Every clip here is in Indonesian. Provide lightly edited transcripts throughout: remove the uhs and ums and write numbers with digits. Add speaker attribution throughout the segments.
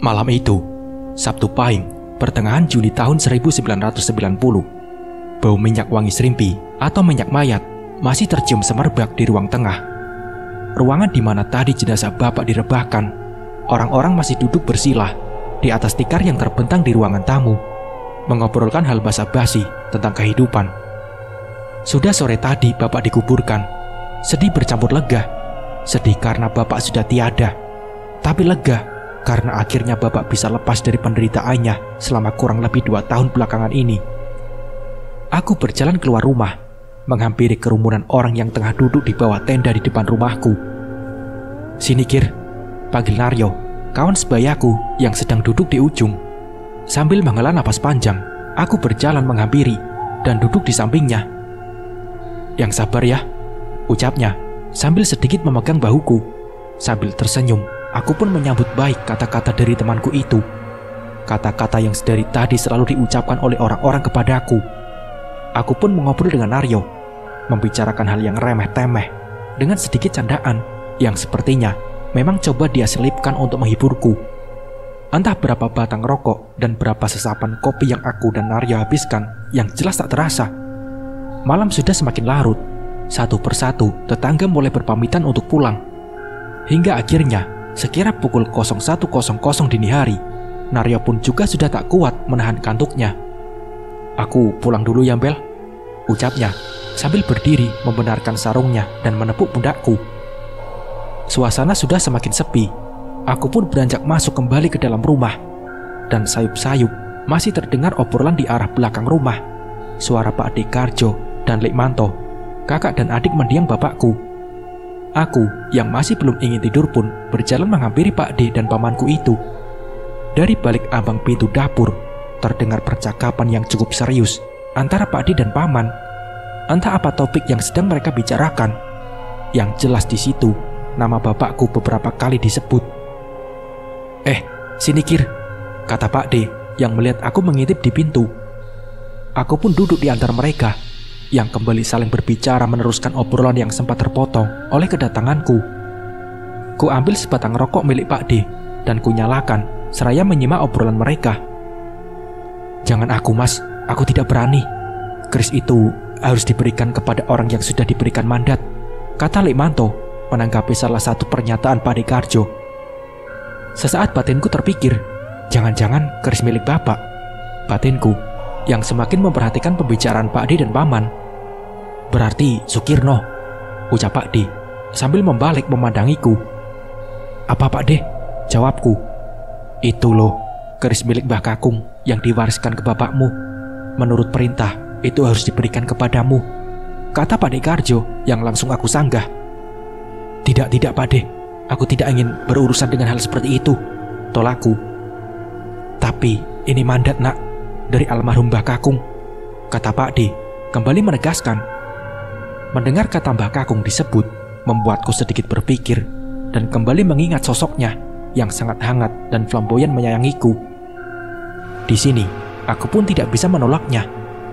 Speaker 1: Malam itu, Sabtu Pahing, pertengahan Juli tahun 1990, bau minyak wangi serimpi atau minyak mayat masih tercium semerbak di ruang tengah. Ruangan di mana tadi jenazah bapak direbahkan, orang-orang masih duduk bersilah di atas tikar yang terbentang di ruangan tamu, mengobrolkan hal basa-basi tentang kehidupan. Sudah sore tadi bapak dikuburkan. Sedih bercampur lega. Sedih karena bapak sudah tiada, tapi lega karena akhirnya bapak bisa lepas dari penderitaannya selama kurang lebih 2 tahun belakangan ini. Aku berjalan keluar rumah, menghampiri kerumunan orang yang tengah duduk di bawah tenda di depan rumahku. "Sini Kir," panggil Naryo, kawan sebayaku yang sedang duduk di ujung. Sambil menghela napas panjang, aku berjalan menghampiri dan duduk di sampingnya. "Yang sabar ya," ucapnya sambil sedikit memegang bahuku. Sambil tersenyum, aku pun menyambut baik kata-kata dari temanku itu. Kata-kata yang sedari tadi selalu diucapkan oleh orang-orang kepadaku. Aku pun mengobrol dengan Naryo, membicarakan hal yang remeh-temeh dengan sedikit candaan yang sepertinya memang coba dia selipkan untuk menghiburku. Entah berapa batang rokok dan berapa sesapan kopi yang aku dan Naryo habiskan yang jelas tak terasa. Malam sudah semakin larut. Satu persatu tetangga mulai berpamitan untuk pulang. Hingga akhirnya sekira pukul 01.00 dini hari, Naryo pun juga sudah tak kuat menahan kantuknya. "Aku pulang dulu ya Bel," ucapnya sambil berdiri membenarkan sarungnya dan menepuk pundakku. Suasana sudah semakin sepi. Aku pun beranjak masuk kembali ke dalam rumah. Dan sayup-sayup masih terdengar obrolan di arah belakang rumah. Suara Pak Dekarjo dan Lek Manto, kakak dan adik mendiang bapakku. Aku yang masih belum ingin tidur pun berjalan menghampiri Pak D dan pamanku itu. Dari balik ambang pintu dapur terdengar percakapan yang cukup serius antara Pak D dan paman. Entah apa topik yang sedang mereka bicarakan. Yang jelas di situ nama bapakku beberapa kali disebut. "Sini Kir," kata Pak D yang melihat aku mengintip di pintu. Aku pun duduk di antara mereka yang kembali saling berbicara meneruskan obrolan yang sempat terpotong oleh kedatanganku. Ku ambil sebatang rokok milik Pak D dan ku nyalakan seraya menyimak obrolan mereka. "Jangan aku Mas, aku tidak berani. Keris itu harus diberikan kepada orang yang sudah diberikan mandat," kata Lek Manto menanggapi salah satu pernyataan Pak Dekarjo. Sesaat batinku terpikir, jangan-jangan keris milik bapak. Batinku yang semakin memperhatikan pembicaraan Pak D dan paman. "Berarti Sukirno," ucap Pak D sambil membalik memandangiku. "Apa Pak D?" jawabku. "Itu loh, keris milik Mbah Kakung yang diwariskan ke bapakmu. Menurut perintah, itu harus diberikan kepadamu," kata Pak Dekarjo yang langsung aku sanggah. Tidak Pak D, aku tidak ingin berurusan dengan hal seperti itu," tolakku. "Tapi ini mandat nak, dari almarhum Mbah Kakung," kata Pak D kembali menegaskan. Mendengar kata Mbah Kakung disebut membuatku sedikit berpikir dan kembali mengingat sosoknya yang sangat hangat dan flamboyan menyayangiku. Di sini aku pun tidak bisa menolaknya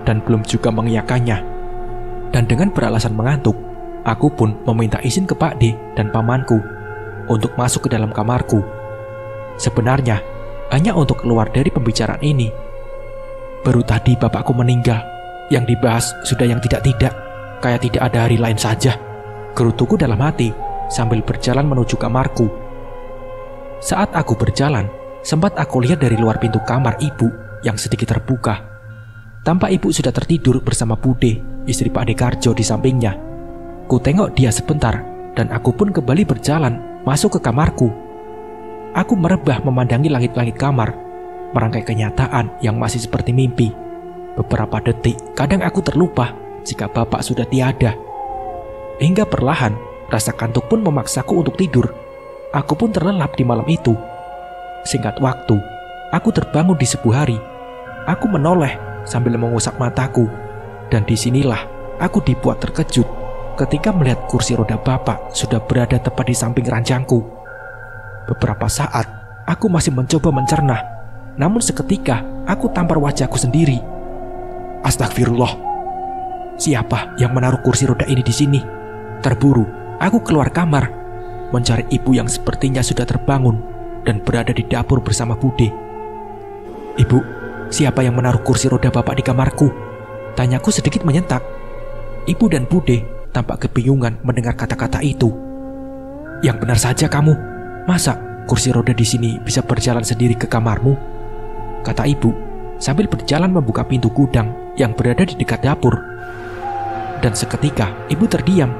Speaker 1: dan belum juga mengiyakannya. Dan dengan beralasan mengantuk, aku pun meminta izin ke Pak D dan pamanku untuk masuk ke dalam kamarku. Sebenarnya hanya untuk keluar dari pembicaraan ini. Baru tadi bapakku meninggal, yang dibahas sudah yang tidak-tidak, kayak tidak ada hari lain saja, gerutuku dalam hati sambil berjalan menuju kamarku. Saat aku berjalan, sempat aku lihat dari luar pintu kamar ibu yang sedikit terbuka. Tampak ibu sudah tertidur bersama Bude, istri Pak Dekarjo di sampingnya. Ku tengok dia sebentar dan aku pun kembali berjalan masuk ke kamarku. Aku merebah memandangi langit-langit kamar, merangkai kenyataan yang masih seperti mimpi. Beberapa detik kadang aku terlupa jika bapak sudah tiada. Hingga perlahan rasa kantuk pun memaksaku untuk tidur. Aku pun terlelap di malam itu. Singkat waktu, aku terbangun di subuh hari. Aku menoleh sambil mengusap mataku. Dan disinilah aku dibuat terkejut ketika melihat kursi roda bapak sudah berada tepat di samping ranjangku. Beberapa saat aku masih mencoba mencerna, namun seketika aku tampar wajahku sendiri. Astagfirullah, siapa yang menaruh kursi roda ini di sini? Terburu aku keluar kamar, mencari ibu yang sepertinya sudah terbangun dan berada di dapur bersama Bude. "Ibu, siapa yang menaruh kursi roda Bapak di kamarku?" tanyaku sedikit menyentak. Ibu dan Bude tampak kebingungan mendengar kata-kata itu. "Yang benar saja kamu. Masa kursi roda di sini bisa berjalan sendiri ke kamarmu?" kata ibu sambil berjalan membuka pintu gudang yang berada di dekat dapur. Dan seketika ibu terdiam,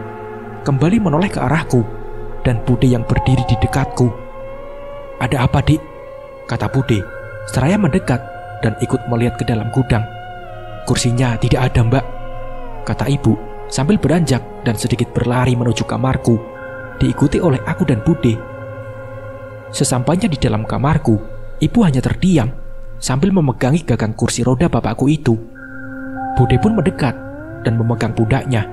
Speaker 1: kembali menoleh ke arahku dan Bude yang berdiri di dekatku. "Ada apa, Dik?" kata Bude seraya mendekat dan ikut melihat ke dalam gudang. "Kursinya tidak ada, Mbak," kata ibu sambil beranjak dan sedikit berlari menuju kamarku, diikuti oleh aku dan Bude. Sesampainya di dalam kamarku, ibu hanya terdiam sambil memegangi gagang kursi roda bapakku itu. Bude pun mendekat dan memegang pundaknya.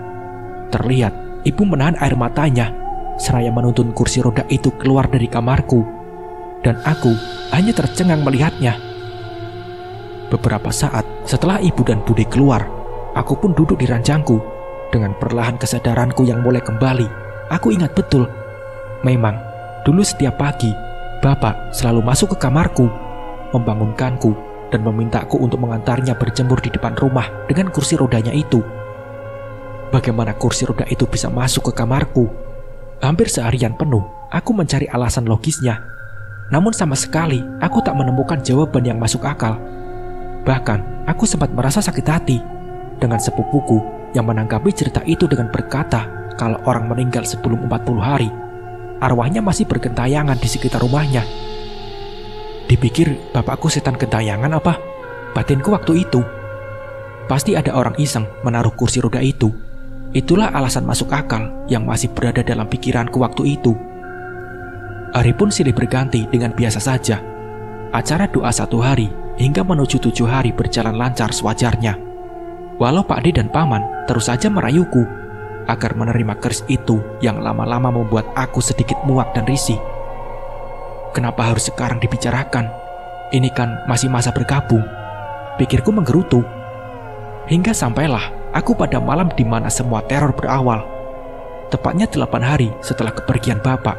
Speaker 1: Terlihat ibu menahan air matanya seraya menuntun kursi roda itu keluar dari kamarku, dan aku hanya tercengang melihatnya. Beberapa saat setelah ibu dan Bude keluar, aku pun duduk di ranjangku. Dengan perlahan kesadaranku yang mulai kembali, aku ingat betul. Memang, dulu setiap pagi, Bapak selalu masuk ke kamarku, membangunkanku, dan memintaku untuk mengantarnya berjemur di depan rumah dengan kursi rodanya itu. Bagaimana kursi roda itu bisa masuk ke kamarku? Hampir seharian penuh, aku mencari alasan logisnya. Namun sama sekali, aku tak menemukan jawaban yang masuk akal. Bahkan, aku sempat merasa sakit hati dengan sepupuku yang menanggapi cerita itu dengan berkata kalau orang meninggal sebelum 40 hari, arwahnya masih bergentayangan di sekitar rumahnya. Dipikir bapakku setan gentayangan apa? Batinku waktu itu. Pasti ada orang iseng menaruh kursi roda itu. Itulah alasan masuk akal yang masih berada dalam pikiranku waktu itu. Hari pun silih berganti dengan biasa saja. Acara doa 1 hari hingga menuju 7 hari berjalan lancar sewajarnya. Walau Pak D dan Paman terus saja merayuku agar menerima keris itu yang lama-lama membuat aku sedikit muak dan risih. Kenapa harus sekarang dibicarakan? Ini kan masih masa bergabung, pikirku menggerutu. Hingga sampailah aku pada malam di mana semua teror berawal. Tepatnya 8 hari setelah kepergian Bapak,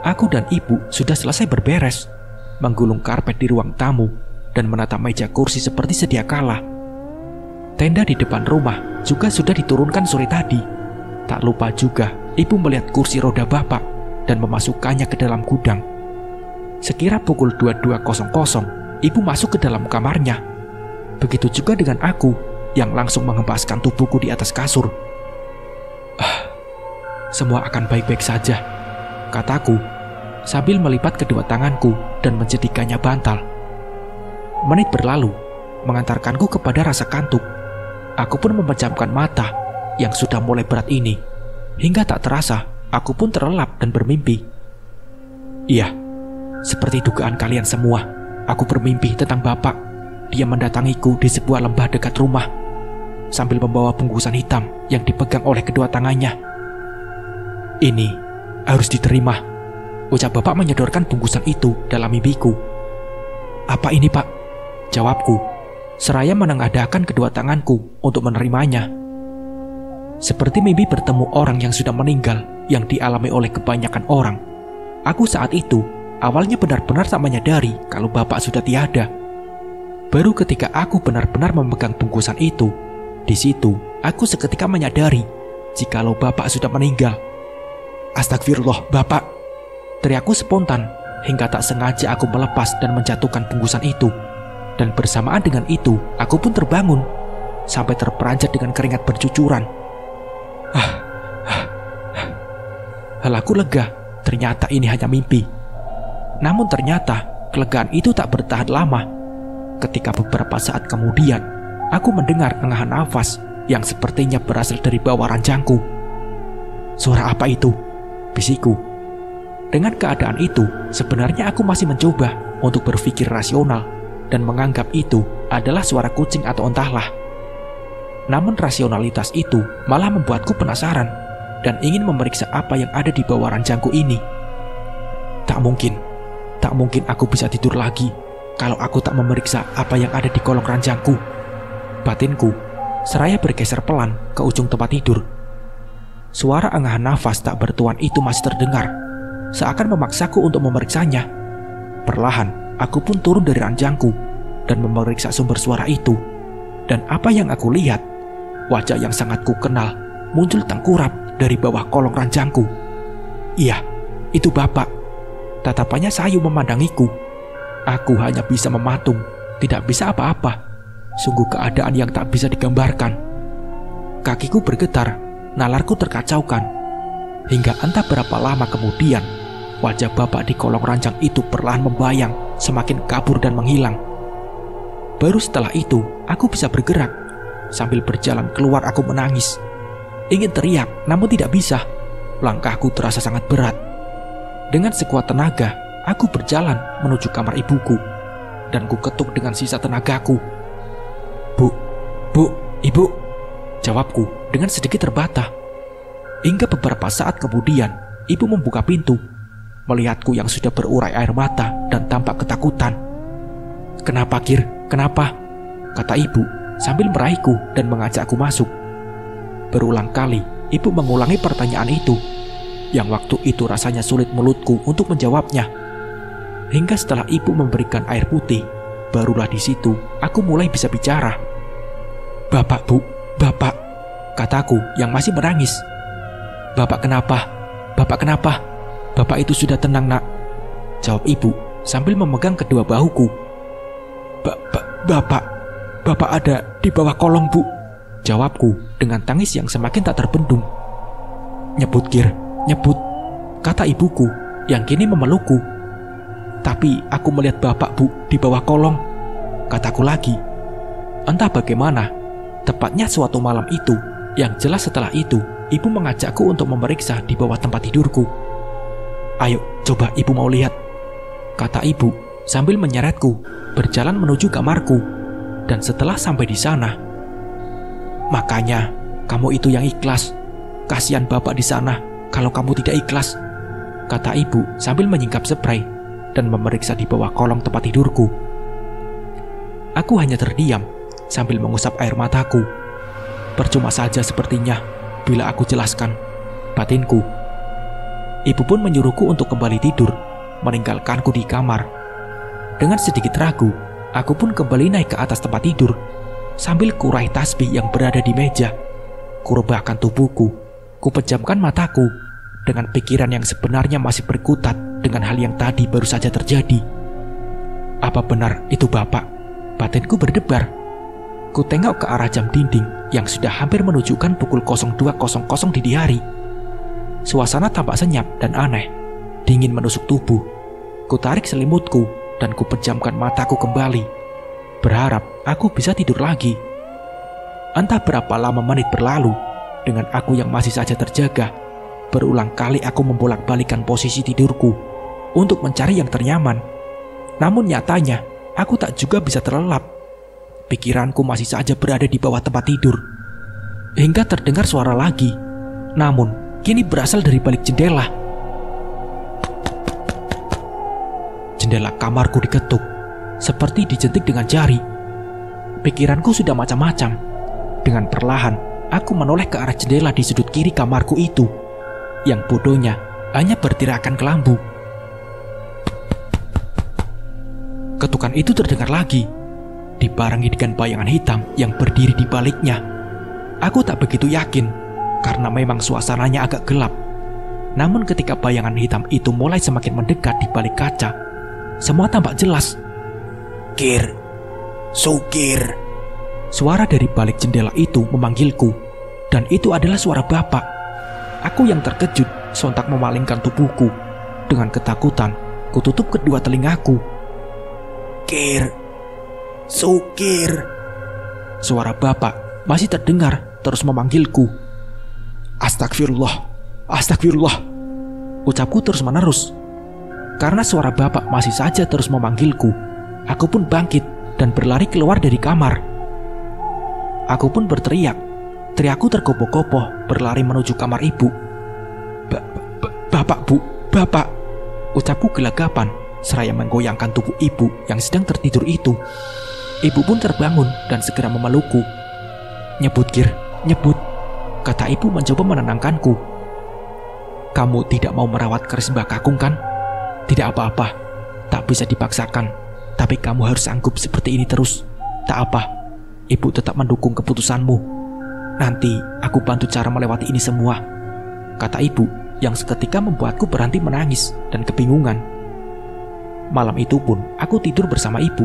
Speaker 1: aku dan Ibu sudah selesai berberes, menggulung karpet di ruang tamu, dan menata meja kursi seperti sedia kala. Tenda di depan rumah juga sudah diturunkan sore tadi. Tak lupa juga Ibu melihat kursi roda Bapak dan memasukkannya ke dalam gudang. Sekira pukul 22.00, Ibu masuk ke dalam kamarnya. Begitu juga dengan aku yang langsung mengempaskan tubuhku di atas kasur. Semua akan baik-baik saja, kataku sambil melipat kedua tanganku dan menjadikannya bantal. Menit berlalu, mengantarkanku kepada rasa kantuk. Aku pun memejamkan mata yang sudah mulai berat ini. Hingga tak terasa, aku pun terlelap dan bermimpi. Iya, seperti dugaan kalian semua, aku bermimpi tentang Bapak. Dia mendatangiku di sebuah lembah dekat rumah, sambil membawa bungkusan hitam yang dipegang oleh kedua tangannya. "Ini harus diterima," ucap Bapak menyodorkan bungkusan itu dalam mimpiku. "Apa ini, Pak?" jawabku, seraya menengadahkan kedua tanganku untuk menerimanya. Seperti mimpi bertemu orang yang sudah meninggal yang dialami oleh kebanyakan orang, aku saat itu awalnya benar-benar tak menyadari kalau Bapak sudah tiada. Baru ketika aku benar-benar memegang bungkusan itu, di situ aku seketika menyadari jikalau Bapak sudah meninggal. "Astagfirullah, Bapak!" teriakku spontan hingga tak sengaja aku melepas dan menjatuhkan bungkusan itu. Dan bersamaan dengan itu, aku pun terbangun sampai terperanjat dengan keringat bercucuran. Halaku lega, ternyata ini hanya mimpi. Namun ternyata kelegaan itu tak bertahan lama. Ketika beberapa saat kemudian, aku mendengar engahan nafas yang sepertinya berasal dari bawah ranjangku. "Suara apa itu?" bisikku. Dengan keadaan itu, sebenarnya aku masih mencoba untuk berpikir rasional dan menganggap itu adalah suara kucing atau entahlah. Namun rasionalitas itu malah membuatku penasaran dan ingin memeriksa apa yang ada di bawah ranjangku ini. Tak mungkin aku bisa tidur lagi kalau aku tak memeriksa apa yang ada di kolong ranjangku, batinku, seraya bergeser pelan ke ujung tempat tidur. Suara engahan nafas tak bertuan itu masih terdengar, seakan memaksaku untuk memeriksanya. Perlahan, aku pun turun dari ranjangku dan memeriksa sumber suara itu. Dan apa yang aku lihat, wajah yang sangat ku kenal muncul tengkurap dari bawah kolong ranjangku. Iya, itu bapak. Tatapannya sayu memandangiku. Aku hanya bisa mematung, tidak bisa apa-apa. Sungguh keadaan yang tak bisa digambarkan. Kakiku bergetar, nalarku terkacaukan. Hingga entah berapa lama kemudian, wajah bapak di kolong ranjang itu perlahan membayang, semakin kabur dan menghilang. Baru setelah itu, aku bisa bergerak. Sambil berjalan keluar aku menangis. Ingin teriak, namun tidak bisa. Langkahku terasa sangat berat. Dengan sekuat tenaga, aku berjalan menuju kamar ibuku. Dan ku ketuk dengan sisa tenagaku. Bu, ibu, jawabku dengan sedikit terbata. Hingga beberapa saat kemudian, ibu membuka pintu. Melihatku yang sudah berurai air mata dan tampak ketakutan. "Kenapa, Kir? Kenapa?" kata ibu sambil meraihku dan mengajakku masuk. Berulang kali, ibu mengulangi pertanyaan itu, yang waktu itu rasanya sulit mulutku untuk menjawabnya. Hingga setelah ibu memberikan air putih, barulah di situ aku mulai bisa bicara. "Bapak, Bu, bapak," kataku yang masih menangis. "Bapak kenapa? Bapak kenapa? Bapak itu sudah tenang, Nak," jawab ibu sambil memegang kedua bahuku. Bapak ada di bawah kolong, Bu," jawabku dengan tangis yang semakin tak terbendung. "Nyebut, Kir, nyebut," kata ibuku yang kini memelukku. "Tapi aku melihat bapak, Bu, di bawah kolong," kataku lagi. Entah bagaimana, tepatnya suatu malam itu, yang jelas setelah itu, ibu mengajakku untuk memeriksa di bawah tempat tidurku. "Ayo, coba ibu mau lihat," kata ibu sambil menyeretku berjalan menuju kamarku. Dan setelah sampai di sana, "Makanya kamu itu yang ikhlas. Kasihan bapak di sana kalau kamu tidak ikhlas," kata ibu sambil menyingkap spray dan memeriksa di bawah kolong tempat tidurku. Aku hanya terdiam sambil mengusap air mataku. Percuma saja sepertinya bila aku jelaskan, batinku. Ibu pun menyuruhku untuk kembali tidur, meninggalkanku di kamar. Dengan sedikit ragu, aku pun kembali naik ke atas tempat tidur, sambil kurai tasbih yang berada di meja. Kurebahkan tubuhku, kupejamkan mataku, dengan pikiran yang sebenarnya masih berkutat dengan hal yang tadi baru saja terjadi. Apa benar itu bapak? Batinku berdebar. Ku tengok ke arah jam dinding yang sudah hampir menunjukkan pukul 02.00 dini hari. Suasana tampak senyap dan aneh, dingin menusuk tubuh. Ku tarik selimutku dan ku pejamkan mataku kembali, berharap aku bisa tidur lagi. Entah berapa lama menit berlalu, dengan aku yang masih saja terjaga. Berulang kali aku membolak-balikan posisi tidurku untuk mencari yang ternyaman. Namun nyatanya, aku tak juga bisa terlelap. Pikiranku masih saja berada di bawah tempat tidur. Hingga terdengar suara lagi, namun kini berasal dari balik jendela. Jendela kamarku diketuk, seperti dijentik dengan jari. Pikiranku sudah macam-macam. Dengan perlahan, aku menoleh ke arah jendela di sudut kiri kamarku itu, yang bodohnya hanya bertirakan kelambu. Ketukan itu terdengar lagi, dibarengi dengan bayangan hitam yang berdiri di baliknya. Aku tak begitu yakin, karena memang suasananya agak gelap. Namun ketika bayangan hitam itu mulai semakin mendekat di balik kaca, semua tampak jelas. "Kir, Sukir," suara dari balik jendela itu memanggilku, dan itu adalah suara bapak. Aku yang terkejut sontak memalingkan tubuhku. Dengan ketakutan, kututup kedua telingaku. "Kir, Sukir," suara bapak masih terdengar terus memanggilku. Astagfirullah, astagfirullah," ucapku terus menerus. Karena suara bapak masih saja terus memanggilku, aku pun bangkit dan berlari keluar dari kamar. Aku pun berteriak. Teriakku tergopoh-gopoh berlari menuju kamar ibu. Bapak, Bu, bapak," ucapku gelagapan seraya menggoyangkan tubuh ibu yang sedang tertidur itu. Ibu pun terbangun dan segera memelukku. "Nyebut, Kir, nyebut," kata ibu mencoba menenangkanku. "Kamu tidak mau merawat keris Mbak Kakung kan? Tidak apa-apa. Tak bisa dipaksakan, tapi kamu harus sanggup seperti ini terus. Tak apa, ibu tetap mendukung keputusanmu. Nanti aku bantu cara melewati ini semua, kata ibu yang seketika membuatku berhenti menangis dan kebingungan. Malam itu pun aku tidur bersama ibu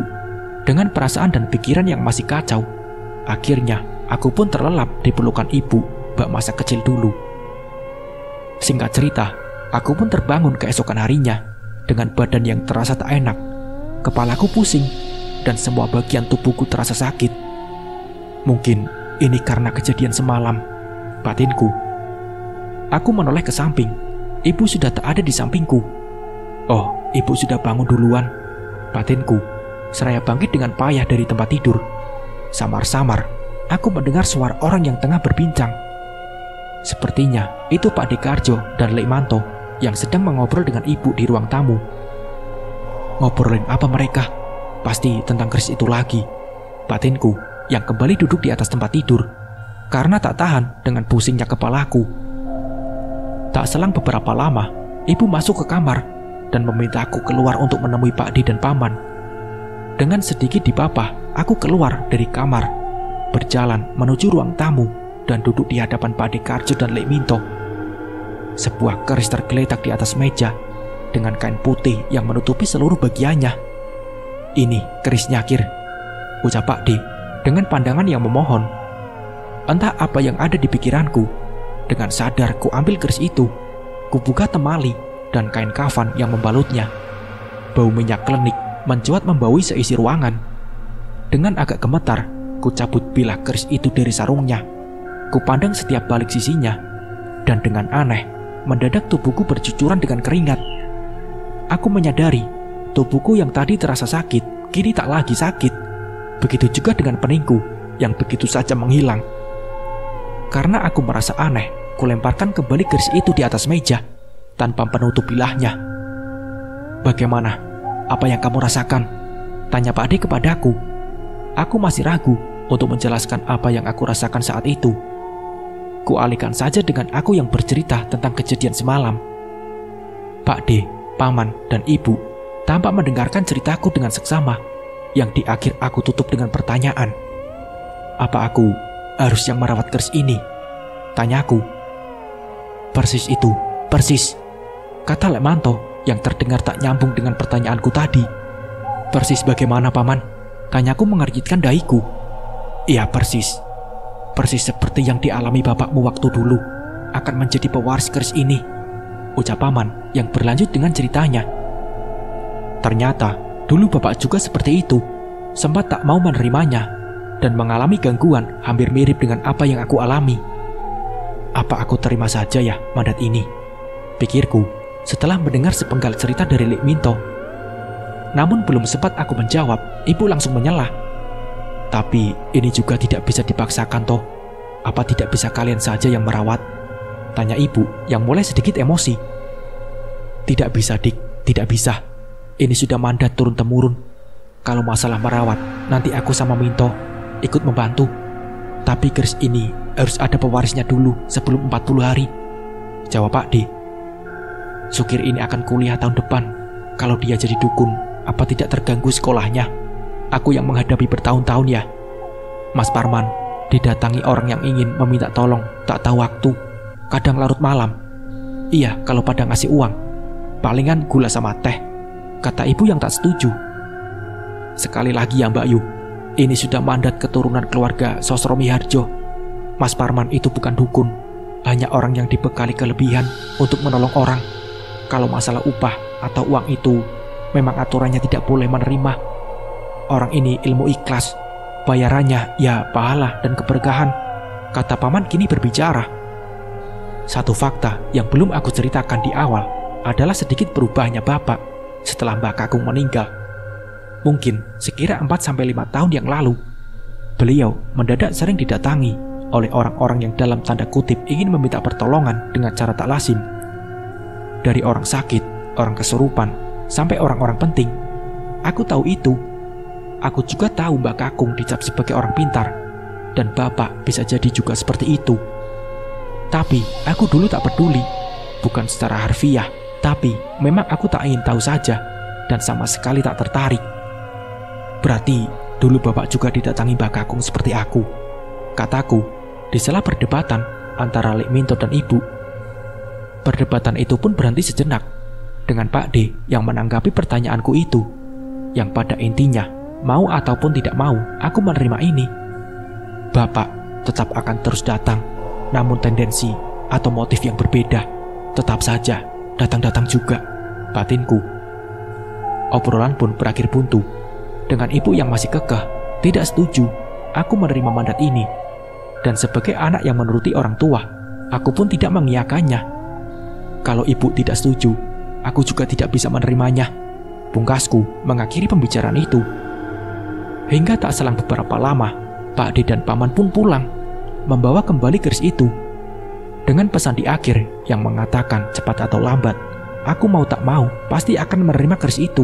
Speaker 1: dengan perasaan dan pikiran yang masih kacau. Akhirnya aku pun terlelap di pelukan ibu bak masa kecil dulu. Singkat cerita, aku pun terbangun keesokan harinya dengan badan yang terasa tak enak. Kepalaku pusing dan semua bagian tubuhku terasa sakit. Mungkin ini karena kejadian semalam, batinku. Aku menoleh ke samping. Ibu sudah tak ada di sampingku. Oh, ibu sudah bangun duluan, batinku. Seraya bangkit dengan payah dari tempat tidur. Samar-samar, aku mendengar suara orang yang tengah berbincang. Sepertinya itu Pak Dekarjo dan Lek Manto yang sedang mengobrol dengan ibu di ruang tamu. Ngobrolin apa mereka? Pasti tentang keris itu lagi, batinku yang kembali duduk di atas tempat tidur karena tak tahan dengan pusingnya kepalaku. Tak selang beberapa lama, ibu masuk ke kamar dan memintaku keluar untuk menemui Pak D dan Paman. Dengan sedikit dipapah, aku keluar dari kamar, berjalan menuju ruang tamu dan duduk di hadapan Pak Dekarjo dan Lek Minto. Sebuah keris tergeletak di atas meja dengan kain putih yang menutupi seluruh bagiannya. Ini keris Nyakir, ucap Pak D dengan pandangan yang memohon. Entah apa yang ada di pikiranku. Dengan sadar ku ambil keris itu, ku buka temali dan kain kafan yang membalutnya. Bau minyak klenik mencuat membaui seisi ruangan. Dengan agak gemetar, ku cabut bilah keris itu dari sarungnya. Ku pandang setiap balik sisinya, dan dengan aneh, mendadak tubuhku bercucuran dengan keringat. Aku menyadari, tubuhku yang tadi terasa sakit, kini tak lagi sakit. Begitu juga dengan peningku, yang begitu saja menghilang. Karena aku merasa aneh, ku lemparkan kembali keris itu di atas meja, tanpa penutup bilahnya. Bagaimana? Apa yang kamu rasakan? Tanya Pak D kepadaku. Aku masih ragu untuk menjelaskan apa yang aku rasakan saat itu. Ku alihkan saja dengan aku yang bercerita tentang kejadian semalam. Pak D, Paman, dan Ibu tampak mendengarkan ceritaku dengan seksama, yang di akhir aku tutup dengan pertanyaan. Apa aku harus yang merawat keris ini? Tanyaku. Persis itu, persis, kata Lek Manto yang terdengar tak nyambung dengan pertanyaanku tadi. Persis bagaimana, Paman? Tanyaku mengernyitkan dahiku. Iya, persis. Persis seperti yang dialami bapakmu waktu dulu akan menjadi pewaris keris ini, ucap Paman yang berlanjut dengan ceritanya. Ternyata dulu bapak juga seperti itu, sempat tak mau menerimanya dan mengalami gangguan hampir mirip dengan apa yang aku alami. Apa aku terima saja ya mandat ini? Pikirku setelah mendengar sepenggal cerita dari Lek Minto. Namun belum sempat aku menjawab, ibu langsung menyela. Tapi ini juga tidak bisa dipaksakan toh. Apa tidak bisa kalian saja yang merawat? Tanya ibu yang mulai sedikit emosi. Tidak bisa, Dik, tidak bisa. Ini sudah mandat turun-temurun. Kalau masalah merawat, nanti aku sama Minto ikut membantu. Tapi keris ini harus ada pewarisnya dulu sebelum 40 hari, jawab Pak D. Sukir ini akan kuliah tahun depan. Kalau dia jadi dukun, apa tidak terganggu sekolahnya? Aku yang menghadapi bertahun-tahun ya. Mas Parman didatangi orang yang ingin meminta tolong, tak tahu waktu, kadang larut malam. Iya, kalau pada ngasih uang, palingan gula sama teh, kata ibu yang tak setuju. Sekali lagi ya Mbak Yu, ini sudah mandat keturunan keluarga Sosro Miharjo. Mas Parman itu bukan dukun, hanya orang yang dibekali kelebihan untuk menolong orang. Kalau masalah upah atau uang itu, memang aturannya tidak boleh menerima. Orang ini ilmu ikhlas, bayarannya ya pahala dan keberkahan, kata Paman kini berbicara. Satu fakta yang belum aku ceritakan di awal adalah sedikit berubahnya bapak setelah Mbak Kakung meninggal. Mungkin sekira 4-5 tahun yang lalu, beliau mendadak sering didatangi oleh orang-orang yang dalam tanda kutip ingin meminta pertolongan dengan cara tak lazim. Dari orang sakit, orang kesurupan, sampai orang-orang penting. Aku tahu itu. Aku juga tahu Mbak Kakung dicap sebagai orang pintar, dan bapak bisa jadi juga seperti itu. Tapi aku dulu tak peduli, bukan secara harfiah, tapi memang aku tak ingin tahu saja. dan sama sekali tak tertarik. Berarti dulu bapak juga didatangi Mbak Kakung seperti aku, kataku di sela perdebatan antara Lek Minto dan ibu. Perdebatan itu pun berhenti sejenak dengan Pak D yang menanggapi pertanyaanku itu, yang pada intinya mau ataupun tidak mau aku menerima ini. Bapak tetap akan terus datang, namun tendensi atau motif yang berbeda tetap saja datang-datang juga, batinku. Obrolan pun berakhir buntu dengan ibu yang masih kekeh tidak setuju aku menerima mandat ini. Dan sebagai anak yang menuruti orang tua, aku pun tidak mengiyakannya. Kalau ibu tidak setuju, aku juga tidak bisa menerimanya, pungkasku mengakhiri pembicaraan itu. Hingga tak selang beberapa lama, Pak D dan Paman pun pulang, membawa kembali keris itu dengan pesan di akhir yang mengatakan cepat atau lambat, aku mau tak mau pasti akan menerima keris itu.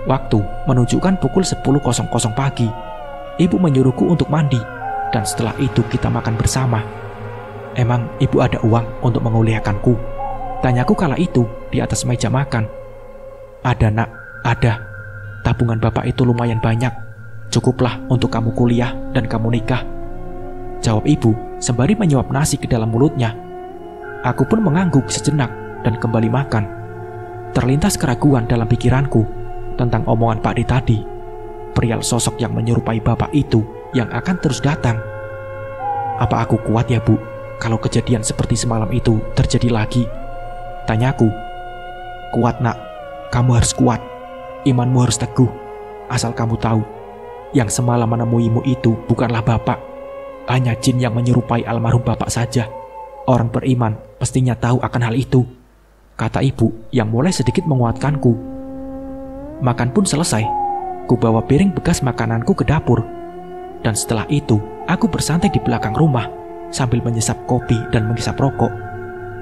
Speaker 1: Waktu menunjukkan pukul 10.00 pagi. Ibu menyuruhku untuk mandi, dan setelah itu kita makan bersama. Emang ibu ada uang untuk menguliakanku? Tanyaku kala itu di atas meja makan. Ada nak, ada. Tabungan bapak itu lumayan banyak. Cukuplah untuk kamu kuliah dan kamu nikah, jawab ibu sembari menyuap nasi ke dalam mulutnya. Aku pun mengangguk sejenak dan kembali makan. Terlintas keraguan dalam pikiranku tentang omongan Pak D tadi, perihal sosok yang menyerupai bapak itu yang akan terus datang. Apa aku kuat ya bu, kalau kejadian seperti semalam itu terjadi lagi? Tanyaku. Kuat nak, kamu harus kuat. Imanmu harus teguh. Asal kamu tahu, yang semalam menemuimu itu bukanlah bapak, hanya jin yang menyerupai almarhum bapak saja. Orang beriman pastinya tahu akan hal itu, kata ibu yang mulai sedikit menguatkanku. Makan pun selesai. Ku bawa piring bekas makananku ke dapur. Dan setelah itu, aku bersantai di belakang rumah sambil menyesap kopi dan menghisap rokok.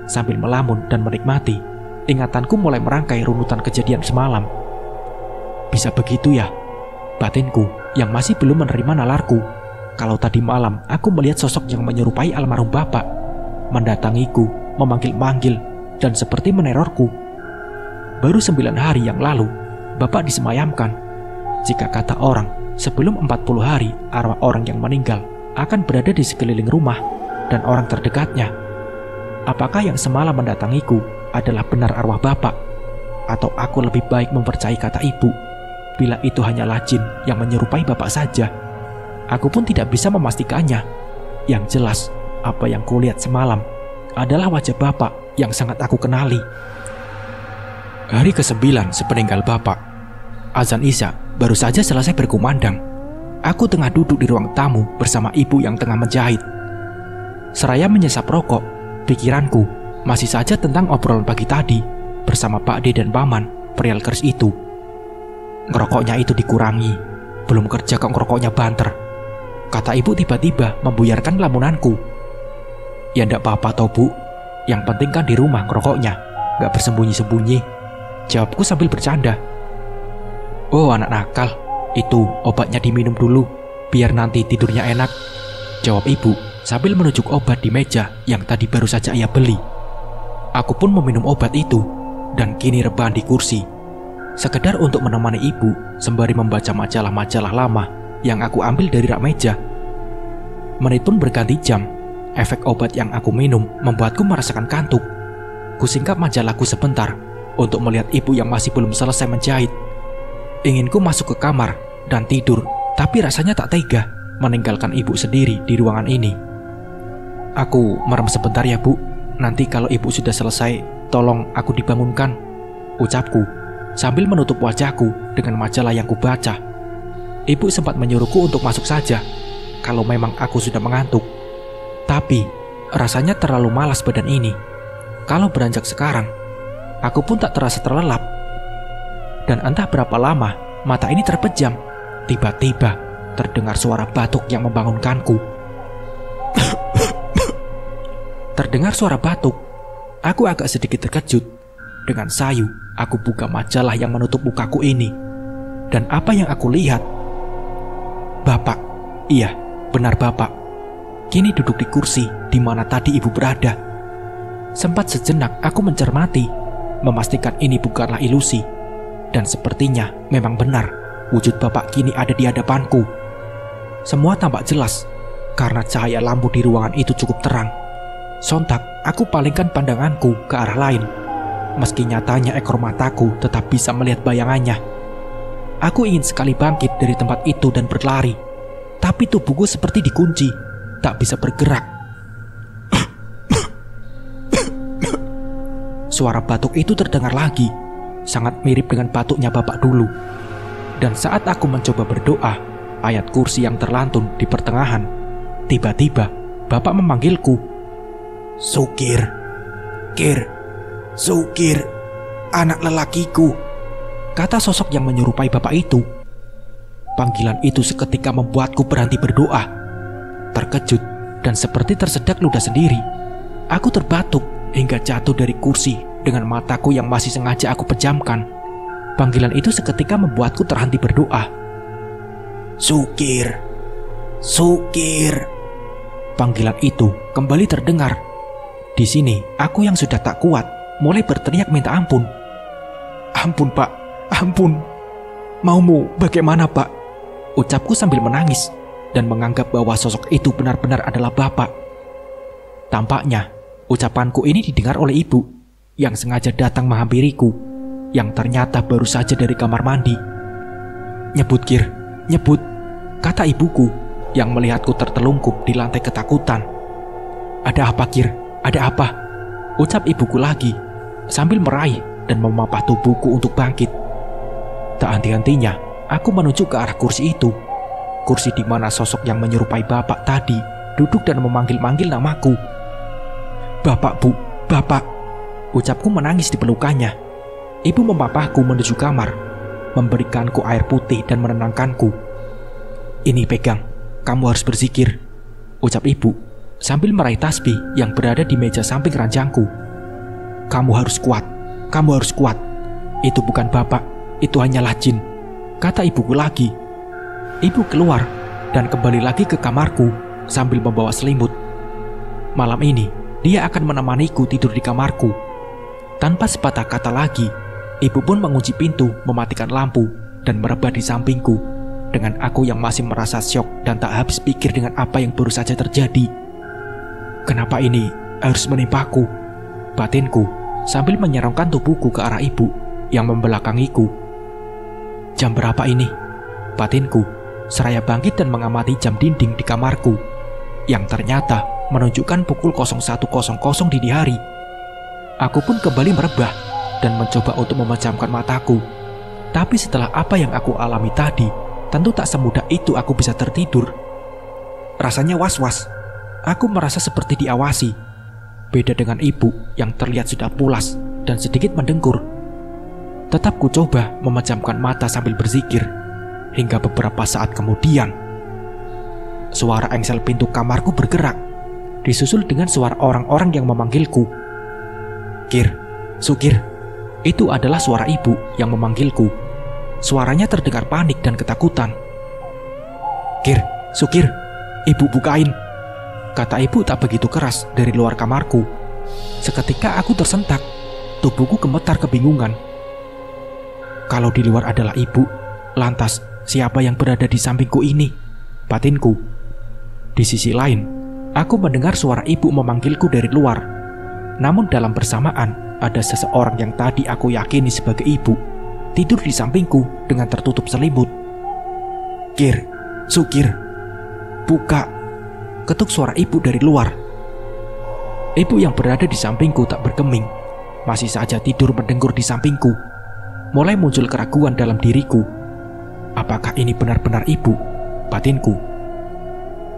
Speaker 1: Sambil melamun dan menikmati, ingatanku mulai merangkai runutan kejadian semalam. Bisa begitu ya, batinku yang masih belum menerima nalarku. Kalau tadi malam aku melihat sosok yang menyerupai almarhum bapak, mendatangiku, memanggil-manggil, dan seperti menerorku. Baru 9 hari yang lalu, bapak disemayamkan. Jika kata orang, sebelum 40 hari arwah orang yang meninggal akan berada di sekeliling rumah dan orang terdekatnya. Apakah yang semalam mendatangiku adalah benar arwah bapak? Atau aku lebih baik mempercayai kata ibu, bila itu hanyalah jin yang menyerupai bapak saja? Aku pun tidak bisa memastikannya. Yang jelas, apa yang kulihat semalam adalah wajah bapak yang sangat aku kenali. Hari ke-9 sepeninggal bapak, azan Isya baru saja selesai berkumandang. Aku tengah duduk di ruang tamu bersama ibu yang tengah menjahit. Seraya menyesap rokok, pikiranku masih saja tentang obrolan pagi tadi bersama Pak D dan Paman perihal keris itu. Ngerokoknya itu dikurangi, belum kerja kok ngerokoknya banter, kata ibu tiba-tiba membuyarkan lamunanku. Ya ndak apa-apa toh bu, yang penting kan di rumah ngerokoknya, gak bersembunyi-sembunyi, jawabku sambil bercanda. Oh anak nakal, itu obatnya diminum dulu, biar nanti tidurnya enak, jawab ibu sambil menunjuk obat di meja yang tadi baru saja ia beli. Aku pun meminum obat itu dan kini rebahan di kursi, sekedar untuk menemani ibu sembari membaca majalah-majalah lama yang aku ambil dari rak meja. Menit pun berganti jam. Efek obat yang aku minum membuatku merasakan kantuk. Kusingkap majalahku sebentar untuk melihat ibu yang masih belum selesai menjahit. Inginku masuk ke kamar dan tidur, tapi rasanya tak tega meninggalkan ibu sendiri di ruangan ini. Aku merem sebentar ya bu, nanti kalau ibu sudah selesai tolong aku dibangunkan, ucapku sambil menutup wajahku dengan majalah yang kubaca. Ibu sempat menyuruhku untuk masuk saja kalau memang aku sudah mengantuk. Tapi rasanya terlalu malas badan ini. Kalau beranjak sekarang, aku pun tak terasa terlelap. Dan entah berapa lama mata ini terpejam. Tiba-tiba terdengar suara batuk yang membangunkanku. Terdengar suara batuk. Aku agak sedikit terkejut. Dengan sayu, aku buka majalah yang menutup mukaku ini. Dan apa yang aku lihat? Bapak. Iya, benar bapak. Kini duduk di kursi di mana tadi ibu berada. Sempat sejenak aku mencermati, memastikan ini bukanlah ilusi. Dan sepertinya memang benar, wujud bapak kini ada di hadapanku. Semua tampak jelas karena cahaya lampu di ruangan itu cukup terang. Sontak aku palingkan pandanganku ke arah lain. Meski nyatanya ekor mataku tetap bisa melihat bayangannya. Aku ingin sekali bangkit dari tempat itu dan berlari, tapi tubuhku seperti dikunci, tak bisa bergerak. Suara batuk itu terdengar lagi, sangat mirip dengan batuknya bapak dulu. Dan saat aku mencoba berdoa, ayat kursi yang terlantun di pertengahan, tiba-tiba bapak memanggilku. Sukir, Kir, Sukir, anak lelakiku, kata sosok yang menyerupai bapak itu. Panggilan itu seketika membuatku berhenti berdoa. Terkejut dan seperti tersedak ludah sendiri, aku terbatuk hingga jatuh dari kursi dengan mataku yang masih sengaja aku pejamkan. Panggilan itu seketika membuatku terhenti berdoa. Sukir, Sukir. Panggilan itu kembali terdengar. Di sini aku yang sudah tak kuat mulai berteriak minta ampun. Ampun pak, ampun. Maumu bagaimana pak? Ucapku sambil menangis dan menganggap bahwa sosok itu benar-benar adalah bapak. Tampaknya ucapanku ini didengar oleh ibu yang sengaja datang menghampiriku, yang ternyata baru saja dari kamar mandi. Nyebut Kir, nyebut, kata ibuku yang melihatku tertelungkup di lantai ketakutan. Ada apa Kir? Ada apa? Ucap ibuku lagi sambil meraih dan memapah tubuhku untuk bangkit. Tak henti-hentinya aku menuju ke arah kursi itu, kursi di mana sosok yang menyerupai bapak tadi duduk dan memanggil-manggil namaku. Bapak bu, bapak. Ucapku menangis di pelukannya. Ibu memapahku menuju kamar, memberikanku air putih dan menenangkanku. Ini pegang, kamu harus berzikir, ucap ibu sambil meraih tasbih yang berada di meja samping ranjangku. Kamu harus kuat, kamu harus kuat. Itu bukan bapak, itu hanyalah jin, kata ibuku lagi. Ibu keluar dan kembali lagi ke kamarku sambil membawa selimut. Malam ini dia akan menemaniku tidur di kamarku. Tanpa sepatah kata lagi, ibu pun mengunci pintu, mematikan lampu, dan merebah di sampingku, dengan aku yang masih merasa syok dan tak habis pikir dengan apa yang baru saja terjadi. Kenapa ini harus menimpaku? Batinku sambil menyerongkan tubuhku ke arah ibu yang membelakangiku. Jam berapa ini? Batinku seraya bangkit dan mengamati jam dinding di kamarku, yang ternyata menunjukkan pukul 01.00 dini hari. Aku pun kembali merebah dan mencoba untuk memejamkan mataku. Tapi setelah apa yang aku alami tadi, tentu tak semudah itu aku bisa tertidur. Rasanya was-was. Aku merasa seperti diawasi. Beda dengan ibu yang terlihat sudah pulas dan sedikit mendengkur. Tetap ku coba memejamkan mata sambil berzikir. Hingga beberapa saat kemudian, suara engsel pintu kamarku bergerak, disusul dengan suara orang-orang yang memanggilku. Kir, Sukir. Itu adalah suara ibu yang memanggilku. Suaranya terdengar panik dan ketakutan. Kir, Sukir, ibu bukain, kata ibu tak begitu keras dari luar kamarku. Seketika aku tersentak, tubuhku gemetar kebingungan. Kalau di luar adalah ibu, lantas siapa yang berada di sampingku ini? Batinku. Di sisi lain, aku mendengar suara ibu memanggilku dari luar. Namun dalam bersamaan, ada seseorang yang tadi aku yakini sebagai ibu tidur di sampingku dengan tertutup selimut. Kir, Sukir, buka, ketuk suara ibu dari luar. Ibu yang berada di sampingku tak bergeming, masih saja tidur mendengkur di sampingku. Mulai muncul keraguan dalam diriku. Apakah ini benar-benar ibu? Batinku.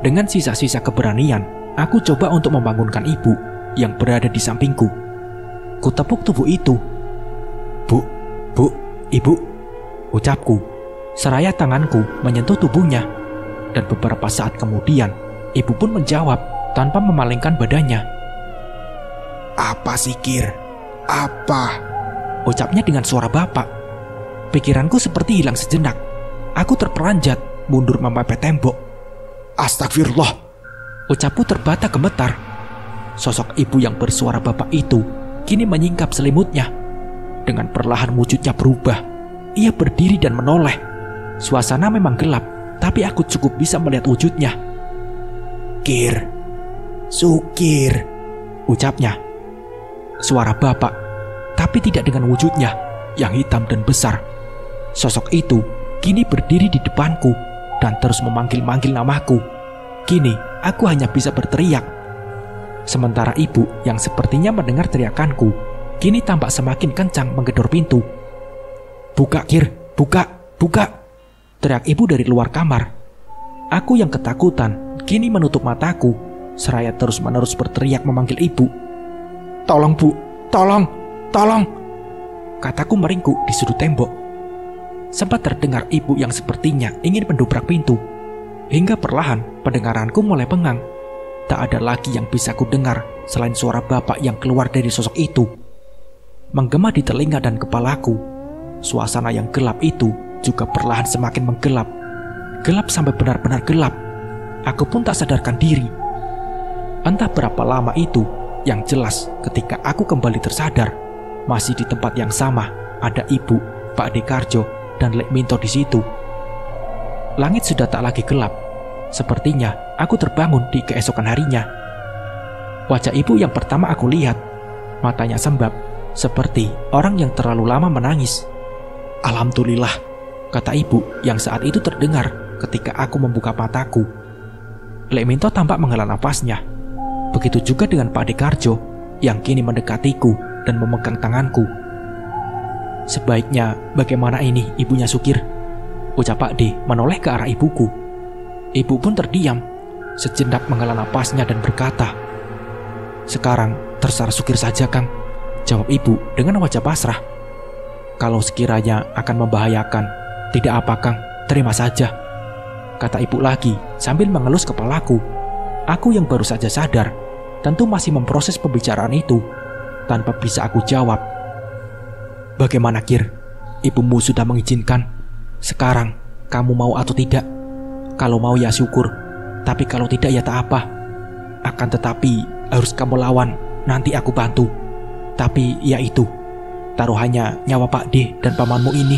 Speaker 1: Dengan sisa-sisa keberanian, aku coba untuk membangunkan ibu yang berada di sampingku. Kutepuk tubuh itu. Bu, ibu, ucapku, seraya tanganku menyentuh tubuhnya. Dan beberapa saat kemudian, ibu pun menjawab tanpa memalingkan badannya. Apa sih Kir? Apa? Ucapnya dengan suara bapak. Pikiranku seperti hilang sejenak. Aku terperanjat, mundur memepet tembok. Astagfirullah, ucapku terbata gemetar. Sosok ibu yang bersuara bapak itu kini menyingkap selimutnya. Dengan perlahan wujudnya berubah. ia berdiri dan menoleh. Suasana memang gelap, tapi aku cukup bisa melihat wujudnya. "Kir, Sukir," ucapnya. Suara bapak, tapi tidak dengan wujudnya yang hitam dan besar. Sosok itu kini berdiri di depanku dan terus memanggil-manggil namaku. Kini aku hanya bisa berteriak. Sementara ibu yang sepertinya mendengar teriakanku kini tampak semakin kencang menggedor pintu. "Buka, Kir, buka, buka!" teriak ibu dari luar kamar. Aku yang ketakutan kini menutup mataku, seraya terus-menerus berteriak memanggil ibu. "Tolong, Bu, tolong, tolong!" kataku meringkuk di sudut tembok. Sempat terdengar ibu yang sepertinya ingin mendobrak pintu, hingga perlahan pendengaranku mulai bengang. Tak ada lagi yang bisa ku dengar selain suara bapak yang keluar dari sosok itu. Menggema di telinga dan kepalaku. Suasana yang gelap itu juga perlahan semakin menggelap. Gelap sampai benar-benar gelap. Aku pun tak sadarkan diri. Entah berapa lama itu, yang jelas ketika aku kembali tersadar, masih di tempat yang sama ada ibu, Pak Dekarjo, dan Lek Minto di situ. Langit sudah tak lagi gelap. Sepertinya aku terbangun di keesokan harinya. Wajah ibu yang pertama aku lihat, matanya sembab, seperti orang yang terlalu lama menangis. "Alhamdulillah," kata ibu yang saat itu terdengar ketika aku membuka mataku. Lek Minto tampak menghela nafasnya. Begitu juga dengan Pak Dekarjo yang kini mendekatiku dan memegang tanganku. "Sebaiknya bagaimana ini ibunya Sukir?" ucap Pak D menoleh ke arah ibuku. Ibu pun terdiam, sejenak menghela nafasnya dan berkata, "Sekarang terserah Sukir saja, Kang," jawab ibu dengan wajah pasrah. "Kalau sekiranya akan membahayakan, tidak apa, Kang, terima saja," kata ibu lagi sambil mengelus kepalaku. Aku yang baru saja sadar, tentu masih memproses pembicaraan itu. Tanpa bisa aku jawab. "Bagaimana, Kir? Ibumu sudah mengizinkan. Sekarang, kamu mau atau tidak? Kalau mau ya syukur, tapi kalau tidak ya tak apa. Akan tetapi, harus kamu lawan, nanti aku bantu. Tapi ya itu, taruhannya nyawa Pak D dan pamanmu ini,"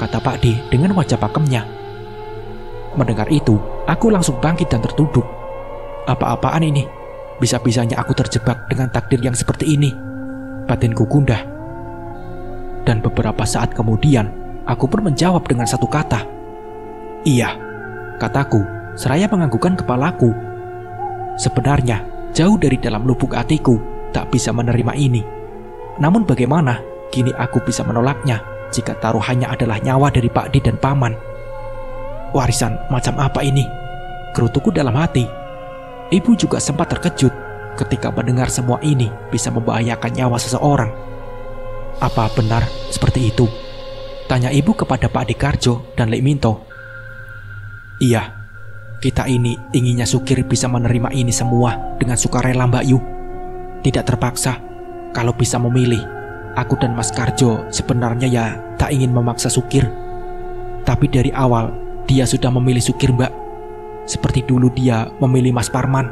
Speaker 1: kata Pak D dengan wajah pakemnya. Mendengar itu, aku langsung bangkit dan tertunduk. Apa-apaan ini? Bisa-bisanya aku terjebak dengan takdir yang seperti ini. Batinku gundah. Dan beberapa saat kemudian, aku pun menjawab dengan satu kata. "Iya," kataku, seraya menganggukkan kepalaku. Sebenarnya, jauh dari dalam lubuk hatiku, tak bisa menerima ini. Namun bagaimana, kini aku bisa menolaknya jika taruhannya adalah nyawa dari Pak D dan Paman. Warisan macam apa ini? Gerutuku dalam hati. Ibu juga sempat terkejut ketika mendengar semua ini bisa membahayakan nyawa seseorang. "Apa benar seperti itu?" tanya ibu kepada Pak Dekarjo dan Lek Minto. "Iya, kita ini inginnya Sukir bisa menerima ini semua dengan sukarela, Mbak Yu. Tidak terpaksa. Kalau bisa memilih, aku dan Mas Karjo sebenarnya ya tak ingin memaksa Sukir. Tapi dari awal, dia sudah memilih Sukir, Mbak. Seperti dulu dia memilih Mas Parman,"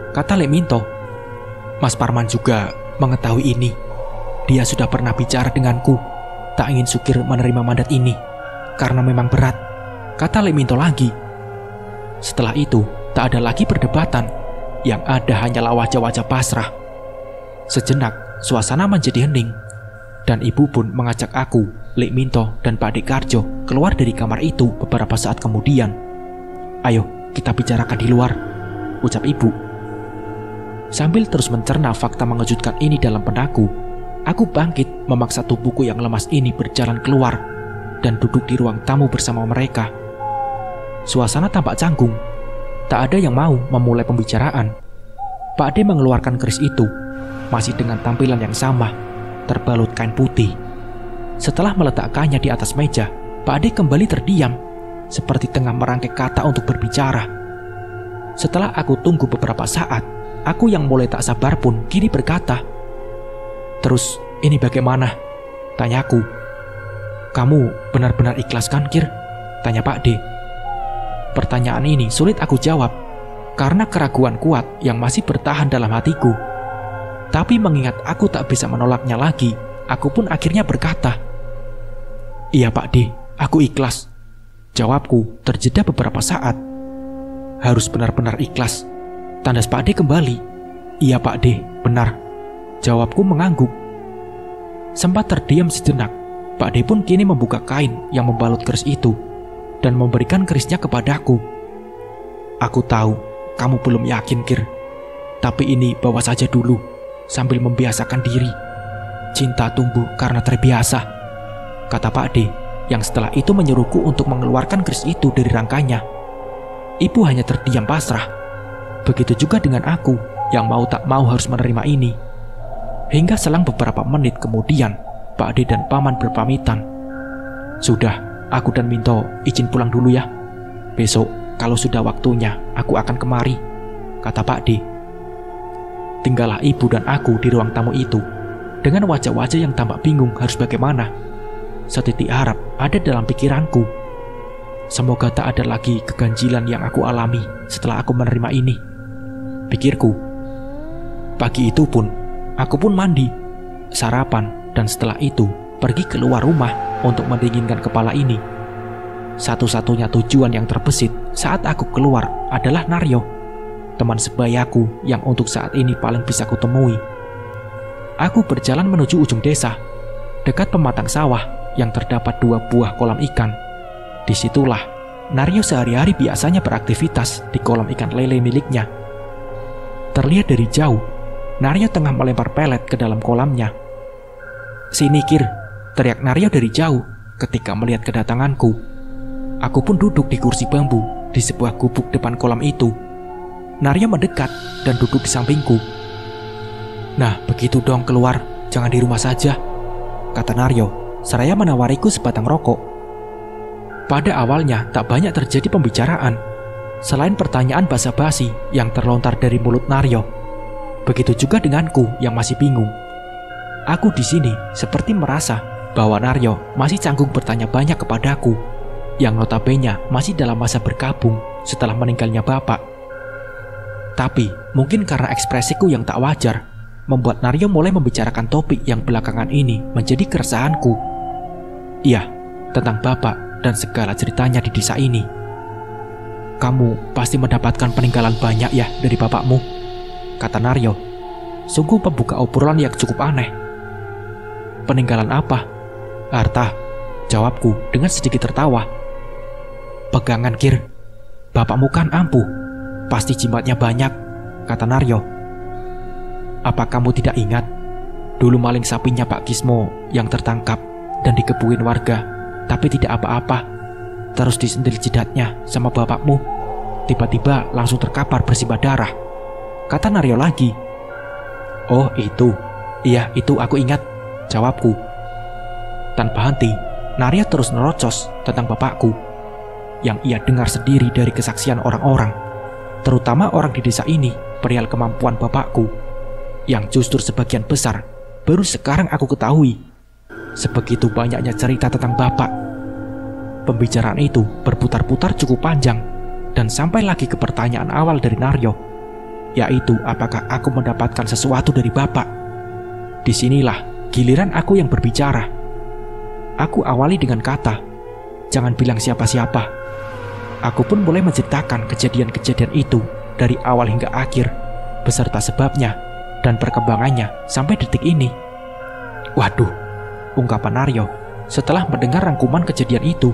Speaker 1: kata Lek Minto. "Mas Parman juga mengetahui ini. Dia sudah pernah bicara denganku. Tak ingin Sukir menerima mandat ini, karena memang berat," kata Lek Minto lagi. Setelah itu, tak ada lagi perdebatan. Yang ada hanyalah wajah-wajah pasrah. Sejenak, suasana menjadi hening. Dan ibu pun mengajak aku, Lek Minto, dan Pak Dekarjo keluar dari kamar itu beberapa saat kemudian. "Ayo, kita bicarakan di luar," ucap ibu. Sambil terus mencerna fakta mengejutkan ini dalam benakku, aku bangkit memaksa tubuhku yang lemas ini berjalan keluar dan duduk di ruang tamu bersama mereka. Suasana tampak canggung. Tak ada yang mau memulai pembicaraan. Pak D mengeluarkan keris itu, masih dengan tampilan yang sama, terbalut kain putih. Setelah meletakkannya di atas meja, Pak D kembali terdiam, seperti tengah merangkai kata untuk berbicara. Setelah aku tunggu beberapa saat, aku yang mulai tak sabar pun kini berkata, "Terus ini bagaimana?" tanyaku. "Kamu benar-benar ikhlas kan, Kir?" tanya Pak D. Pertanyaan ini sulit aku jawab, karena keraguan kuat yang masih bertahan dalam hatiku. Tapi mengingat aku tak bisa menolaknya lagi, aku pun akhirnya berkata, Iya Pak D, aku ikhlas. Jawabku terjeda beberapa saat. Harus benar-benar ikhlas. Tandas Pak D kembali. Iya Pak D, benar. Jawabku mengangguk. Sempat terdiam sejenak. Pak D pun kini membuka kain yang membalut keris itu dan memberikan kerisnya kepadaku. Aku tahu kamu belum yakin, Kir. Tapi ini bawa saja dulu sambil membiasakan diri. Cinta tumbuh karena terbiasa, kata Pak D, yang setelah itu menyuruhku untuk mengeluarkan keris itu dari rangkanya. Ibu hanya terdiam pasrah. Begitu juga dengan aku yang mau tak mau harus menerima ini. Hingga selang beberapa menit kemudian, Pak D dan Paman berpamitan. Sudah, aku dan Minto izin pulang dulu ya. Besok kalau sudah waktunya aku akan kemari, kata Pak D. Tinggallah ibu dan aku di ruang tamu itu dengan wajah-wajah yang tampak bingung harus bagaimana. Setitik harap ada dalam pikiranku. Semoga tak ada lagi keganjilan yang aku alami setelah aku menerima ini, pikirku. Pagi itu pun, aku pun mandi, sarapan, dan setelah itu pergi keluar rumah untuk mendinginkan kepala ini. Satu-satunya tujuan yang terbesit saat aku keluar adalah Naryo, teman sebayaku yang untuk saat ini paling bisa kutemui. Aku berjalan menuju ujung desa, dekat pematang sawah yang terdapat 2 buah kolam ikan. Disitulah Naryo sehari-hari biasanya beraktivitas di kolam ikan lele miliknya. Terlihat dari jauh, Naryo tengah melempar pelet ke dalam kolamnya. Sini Kir, teriak Naryo dari jauh ketika melihat kedatanganku. Aku pun duduk di kursi bambu di sebuah gubuk depan kolam itu. Naryo mendekat dan duduk di sampingku. Nah, begitu dong keluar, jangan di rumah saja, kata Naryo, seraya menawariku sebatang rokok. Pada awalnya tak banyak terjadi pembicaraan, selain pertanyaan basa-basi yang terlontar dari mulut Naryo. Begitu juga denganku yang masih bingung. Aku di sini seperti merasa bahwa Naryo masih canggung bertanya banyak kepadaku, yang notabene masih dalam masa berkabung setelah meninggalnya bapak. Tapi mungkin karena ekspresiku yang tak wajar, membuat Naryo mulai membicarakan topik yang belakangan ini menjadi keresahanku. Iya, tentang bapak dan segala ceritanya di desa ini. Kamu pasti mendapatkan peninggalan banyak ya dari bapakmu, kata Naryo. Sungguh pembuka obrolan yang cukup aneh. Peninggalan apa? Harta, jawabku dengan sedikit tertawa. Pegangan Kir, bapakmu kan ampuh, pasti jimatnya banyak, kata Naryo. Apa kamu tidak ingat? Dulu maling sapinya Pak Kismo yang tertangkap dan dikebuin warga, tapi tidak apa-apa. Terus disendil jidatnya sama bapakmu. Tiba-tiba langsung terkapar bersimbah darah, kata Naryo lagi. Oh itu, iya itu aku ingat, jawabku. Tanpa henti, Naryo terus nerocos tentang bapakku, yang ia dengar sendiri dari kesaksian orang-orang, terutama orang di desa ini, perihal kemampuan bapakku, yang justru sebagian besar baru sekarang aku ketahui. Sebegitu banyaknya cerita tentang bapak. Pembicaraan itu berputar-putar cukup panjang dan sampai lagi ke pertanyaan awal dari Naryo, yaitu apakah aku mendapatkan sesuatu dari bapak. Disinilah giliran aku yang berbicara. Aku awali dengan kata, jangan bilang siapa-siapa. Aku pun mulai menceritakan kejadian-kejadian itu dari awal hingga akhir, beserta sebabnya dan perkembangannya sampai detik ini. Waduh, ungkapan Naryo setelah mendengar rangkuman kejadian itu.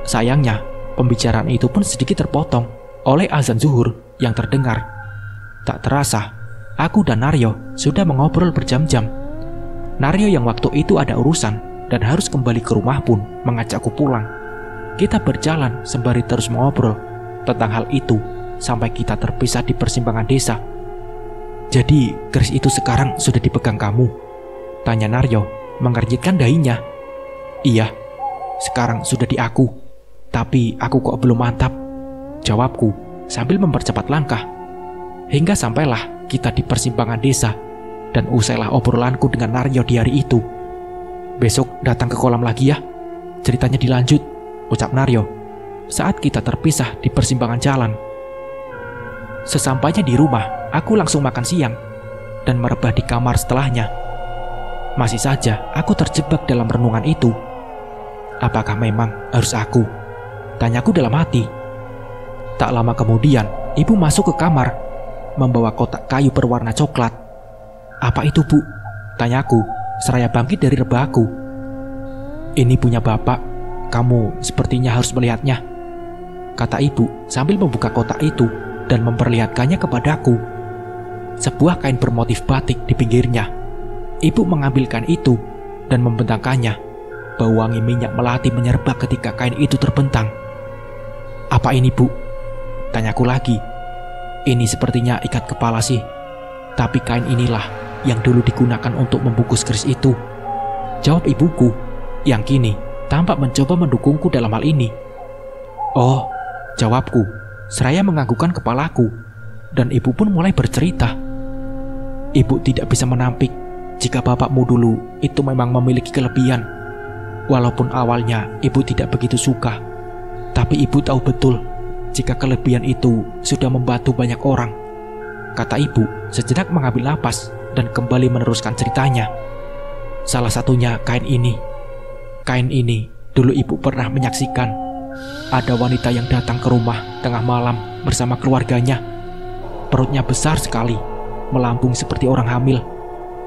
Speaker 1: Sayangnya, pembicaraan itu pun sedikit terpotong oleh azan zuhur yang terdengar. Tak terasa, aku dan Naryo sudah mengobrol berjam-jam. Naryo yang waktu itu ada urusan dan harus kembali ke rumah pun mengajakku pulang. Kita berjalan sembari terus mengobrol tentang hal itu sampai kita terpisah di persimpangan desa. Jadi, keris itu sekarang sudah dipegang kamu? Tanya Naryo, mengernyitkan dahinya. Iya, sekarang sudah di aku. Tapi aku kok belum mantap, jawabku sambil mempercepat langkah. Hingga sampailah kita di persimpangan desa, dan usailah obrolanku dengan Naryo di hari itu. Besok datang ke kolam lagi ya, ceritanya dilanjut, ucap Naryo saat kita terpisah di persimpangan jalan. Sesampainya di rumah, aku langsung makan siang dan merebah di kamar setelahnya. Masih saja aku terjebak dalam renungan itu. Apakah memang harus aku? Tanyaku dalam hati. Tak lama kemudian, ibu masuk ke kamar, membawa kotak kayu berwarna coklat. Apa itu, Bu? Tanyaku, seraya bangkit dari rebahaku. Ini punya Bapak, kamu sepertinya harus melihatnya, kata ibu sambil membuka kotak itu dan memperlihatkannya kepadaku. Sebuah kain bermotif batik di pinggirnya. Ibu mengambilkan itu dan membentangkannya. Bau wangi minyak melati menyerbak ketika kain itu terbentang. Apa ini, Bu? Tanyaku lagi. Ini sepertinya ikat kepala sih. Tapi kain inilah yang dulu digunakan untuk membungkus keris itu, jawab ibuku, yang kini tampak mencoba mendukungku dalam hal ini. Oh, jawabku, seraya menganggukkan kepalaku, dan ibu pun mulai bercerita. Ibu tidak bisa menampik jika bapakmu dulu itu memang memiliki kelebihan. Walaupun awalnya ibu tidak begitu suka, tapi ibu tahu betul jika kelebihan itu sudah membantu banyak orang. Kata ibu sejenak mengambil napas dan kembali meneruskan ceritanya. Salah satunya kain ini. Kain ini dulu ibu pernah menyaksikan. Ada wanita yang datang ke rumah tengah malam bersama keluarganya. Perutnya besar sekali, melambung seperti orang hamil.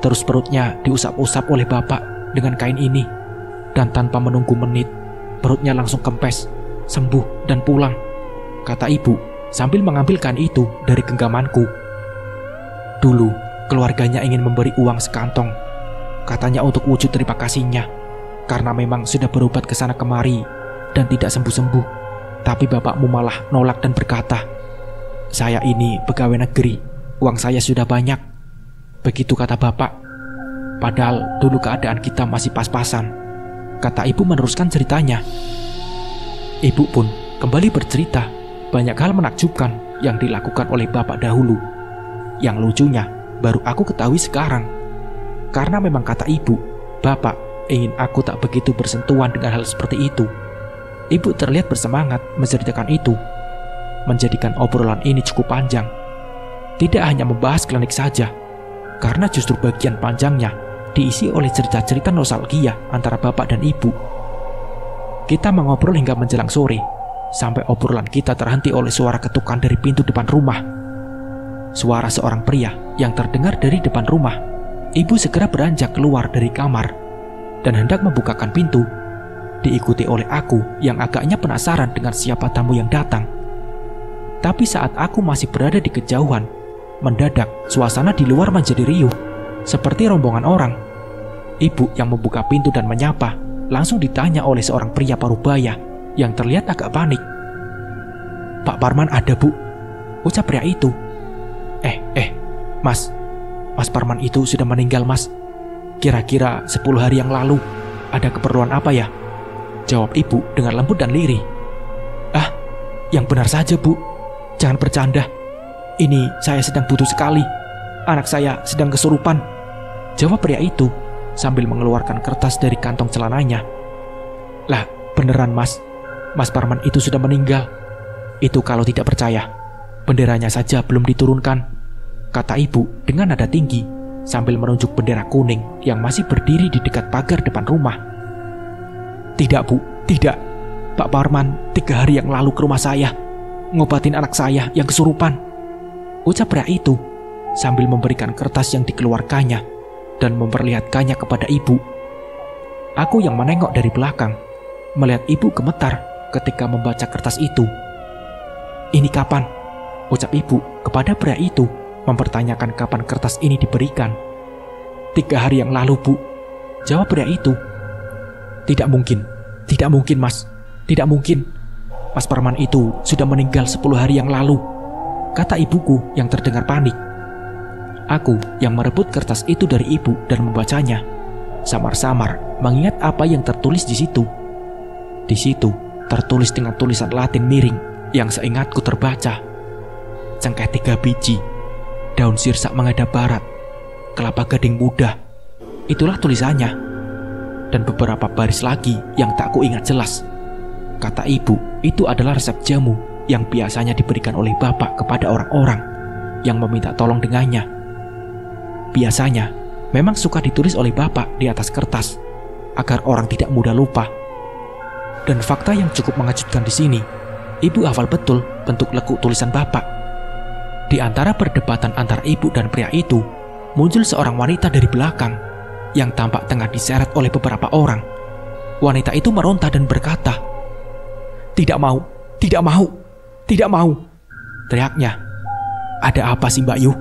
Speaker 1: Terus perutnya diusap-usap oleh bapak dengan kain ini. Dan tanpa menunggu menit, perutnya langsung kempes, sembuh dan pulang, kata ibu sambil mengambil kain itu dari genggamanku. Dulu, keluarganya ingin memberi uang sekantong, katanya untuk wujud terima kasihnya, karena memang sudah berobat ke sana kemari dan tidak sembuh-sembuh. Tapi bapakmu malah nolak dan berkata, "Saya ini pegawai negeri, uang saya sudah banyak." Begitu kata bapak. Padahal dulu keadaan kita masih pas-pasan, kata ibu meneruskan ceritanya. Ibu pun kembali bercerita banyak hal menakjubkan yang dilakukan oleh bapak dahulu. Yang lucunya baru aku ketahui sekarang. Karena memang kata ibu, bapak ingin aku tak begitu bersentuhan dengan hal seperti itu. Ibu terlihat bersemangat menceritakan itu, menjadikan obrolan ini cukup panjang. Tidak hanya membahas klinik saja, karena justru bagian panjangnya diisi oleh cerita-cerita nostalgia antara bapak dan ibu. Kita mengobrol hingga menjelang sore, sampai obrolan kita terhenti oleh suara ketukan dari pintu depan rumah. Suara seorang pria yang terdengar dari depan rumah. Ibu segera beranjak keluar dari kamar dan hendak membukakan pintu, diikuti oleh aku yang agaknya penasaran dengan siapa tamu yang datang. Tapi saat aku masih berada di kejauhan, mendadak suasana di luar menjadi riuh, seperti rombongan orang. Ibu yang membuka pintu dan menyapa langsung ditanya oleh seorang pria parubaya yang terlihat agak panik. "Pak Parman ada, Bu," ucap pria itu. Mas Parman itu sudah meninggal, Mas. Kira-kira 10 hari yang lalu. Ada keperluan apa ya?" jawab ibu dengan lembut dan lirih. "Ah, yang benar saja, Bu. Jangan bercanda. Ini saya sedang butuh sekali. Anak saya sedang kesurupan," jawab pria itu sambil mengeluarkan kertas dari kantong celananya. "Lah, beneran, Mas. Mas Parman itu sudah meninggal. Itu kalau tidak percaya. Benderanya saja belum diturunkan," kata ibu dengan nada tinggi sambil menunjuk bendera kuning yang masih berdiri di dekat pagar depan rumah. "Tidak, Bu, tidak. Pak Parman 3 hari yang lalu ke rumah saya, ngobatin anak saya yang kesurupan," ucap pria itu sambil memberikan kertas yang dikeluarkannya dan memperlihatkannya kepada ibu. Aku yang menengok dari belakang, melihat ibu gemetar ketika membaca kertas itu. "Ini kapan?" ucap ibu kepada pria itu, mempertanyakan kapan kertas ini diberikan. 3 hari yang lalu, Bu," jawab pria itu. Tidak mungkin, Mas. Tidak mungkin. Mas Parman itu sudah meninggal 10 hari yang lalu," kata ibuku yang terdengar panik. Aku yang merebut kertas itu dari ibu dan membacanya, samar-samar mengingat apa yang tertulis di situ. Di situ tertulis dengan tulisan Latin miring yang seingatku terbaca, "Cengkeh 3 biji, daun sirsak menghadap barat, kelapa gading muda." Itulah tulisannya. Dan beberapa baris lagi yang tak kuingat jelas. Kata ibu, itu adalah resep jamu yang biasanya diberikan oleh bapak kepada orang-orang yang meminta tolong dengannya. Biasanya memang suka ditulis oleh bapak di atas kertas agar orang tidak mudah lupa. Dan fakta yang cukup mengejutkan di sini, ibu hafal betul bentuk lekuk tulisan bapak. Di antara perdebatan antar ibu dan pria itu, muncul seorang wanita dari belakang yang tampak tengah diseret oleh beberapa orang. Wanita itu meronta dan berkata, "Tidak mau, tidak mau, tidak mau," teriaknya. "Ada apa sih Mbak Yu?"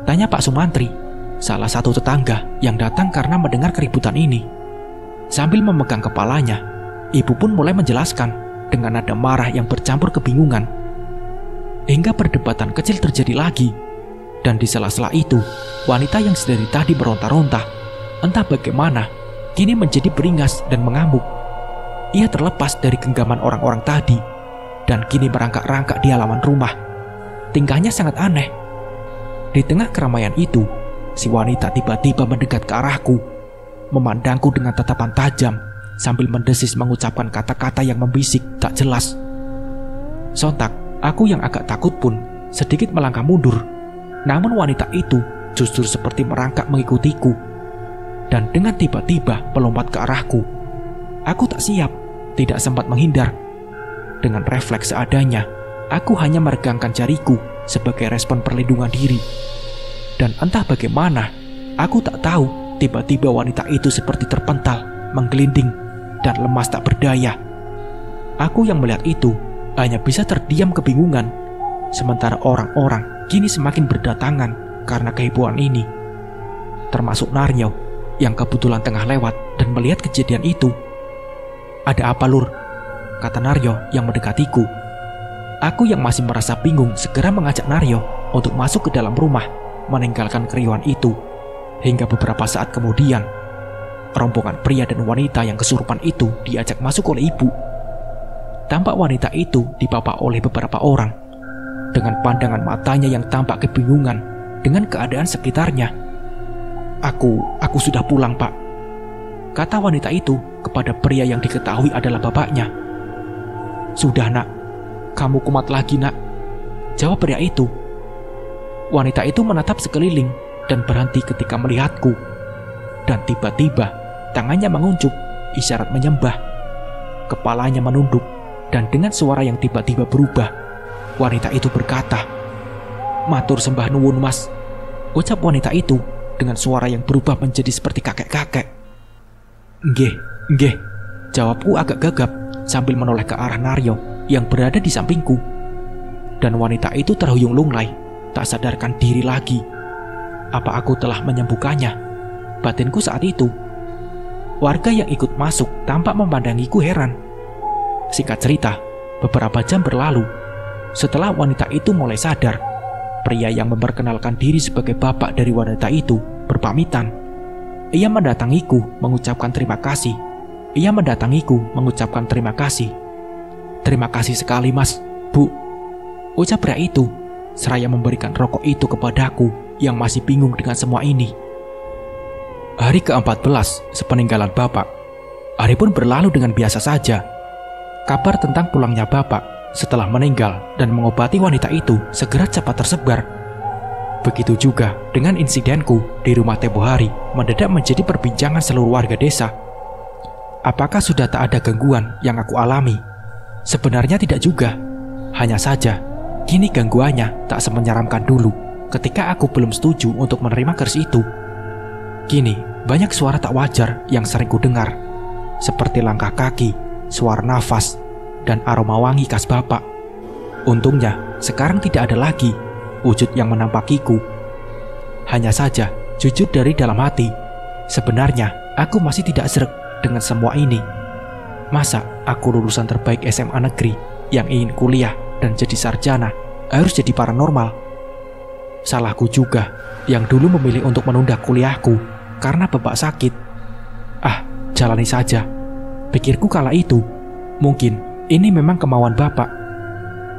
Speaker 1: tanya Pak Sumantri, salah satu tetangga yang datang karena mendengar keributan ini. Sambil memegang kepalanya, ibu pun mulai menjelaskan dengan nada marah yang bercampur kebingungan. Hingga perdebatan kecil terjadi lagi, dan di sela-sela itu, wanita yang sedari tadi meronta-ronta, entah bagaimana, kini menjadi beringas dan mengamuk. Ia terlepas dari genggaman orang-orang tadi, dan kini merangkak-rangkak di halaman rumah. Tingkahnya sangat aneh. Di tengah keramaian itu, si wanita tiba-tiba mendekat ke arahku, memandangku dengan tatapan tajam, sambil mendesis mengucapkan kata-kata yang membisik tak jelas. Sontak, aku yang agak takut pun sedikit melangkah mundur. Namun wanita itu justru seperti merangkak mengikutiku, dan dengan tiba-tiba melompat ke arahku. Aku tak siap, tidak sempat menghindar. Dengan refleks seadanya, aku hanya meregangkan jariku sebagai respon perlindungan diri. Dan entah bagaimana, aku tak tahu, tiba-tiba wanita itu seperti terpental, menggelinding, dan lemas tak berdaya. Aku yang melihat itu hanya bisa terdiam kebingungan, sementara orang-orang kini semakin berdatangan karena kehebohan ini. Termasuk Naryo yang kebetulan tengah lewat dan melihat kejadian itu. "Ada apa, Lur?" kata Naryo yang mendekatiku. Aku yang masih merasa bingung segera mengajak Naryo untuk masuk ke dalam rumah, meninggalkan keriuhan itu. Hingga beberapa saat kemudian, rombongan pria dan wanita yang kesurupan itu diajak masuk oleh ibu. Tampak wanita itu dipapa oleh beberapa orang. Dengan pandangan matanya yang tampak kebingungan dengan keadaan sekitarnya. Aku sudah pulang, Pak," kata wanita itu kepada pria yang diketahui adalah bapaknya. "Sudah, Nak. Kamu kumat lagi, Nak," jawab pria itu. Wanita itu menatap sekeliling dan berhenti ketika melihatku. Dan tiba-tiba tangannya menguncup, isyarat menyembah. Kepalanya menunduk, dan dengan suara yang tiba-tiba berubah, wanita itu berkata, "Matur sembah nuwun, Mas," ucap wanita itu dengan suara yang berubah menjadi seperti kakek-kakek. Nggih," jawabku agak gagap sambil menoleh ke arah Naryo yang berada di sampingku. Dan wanita itu terhuyung lunglai, tak sadarkan diri lagi. Apa aku telah menyembuhkannya? Batinku saat itu. Warga yang ikut masuk tampak memandangiku heran. Singkat cerita, beberapa jam berlalu. Setelah wanita itu mulai sadar, pria yang memperkenalkan diri sebagai bapak dari wanita itu berpamitan. Ia mendatangiku mengucapkan terima kasih. "Terima kasih sekali, Mas, Bu," ucap pria itu, seraya memberikan rokok itu kepadaku yang masih bingung dengan semua ini. Hari ke-14 sepeninggalan bapak. Hari pun berlalu dengan biasa saja. Kabar tentang pulangnya bapak setelah meninggal dan mengobati wanita itu segera cepat tersebar. Begitu juga dengan insidenku di rumah tempo hari mendadak menjadi perbincangan seluruh warga desa. Apakah sudah tak ada gangguan yang aku alami? Sebenarnya tidak juga. Hanya saja, kini gangguannya tak semenyeramkan dulu ketika aku belum setuju untuk menerima keris itu. Kini, banyak suara tak wajar yang sering kudengar, seperti langkah kaki, suara nafas, dan aroma wangi khas bapak. Untungnya, sekarang tidak ada lagi wujud yang menampakiku. Hanya saja, jujur dari dalam hati, sebenarnya aku masih tidak sreg dengan semua ini. Masa aku lulusan terbaik SMA negeri yang ingin kuliah dan jadi sarjana harus jadi paranormal? Salahku juga yang dulu memilih untuk menunda kuliahku karena bapak sakit. Jalani saja, pikirku kala itu. Mungkin ini memang kemauan bapak.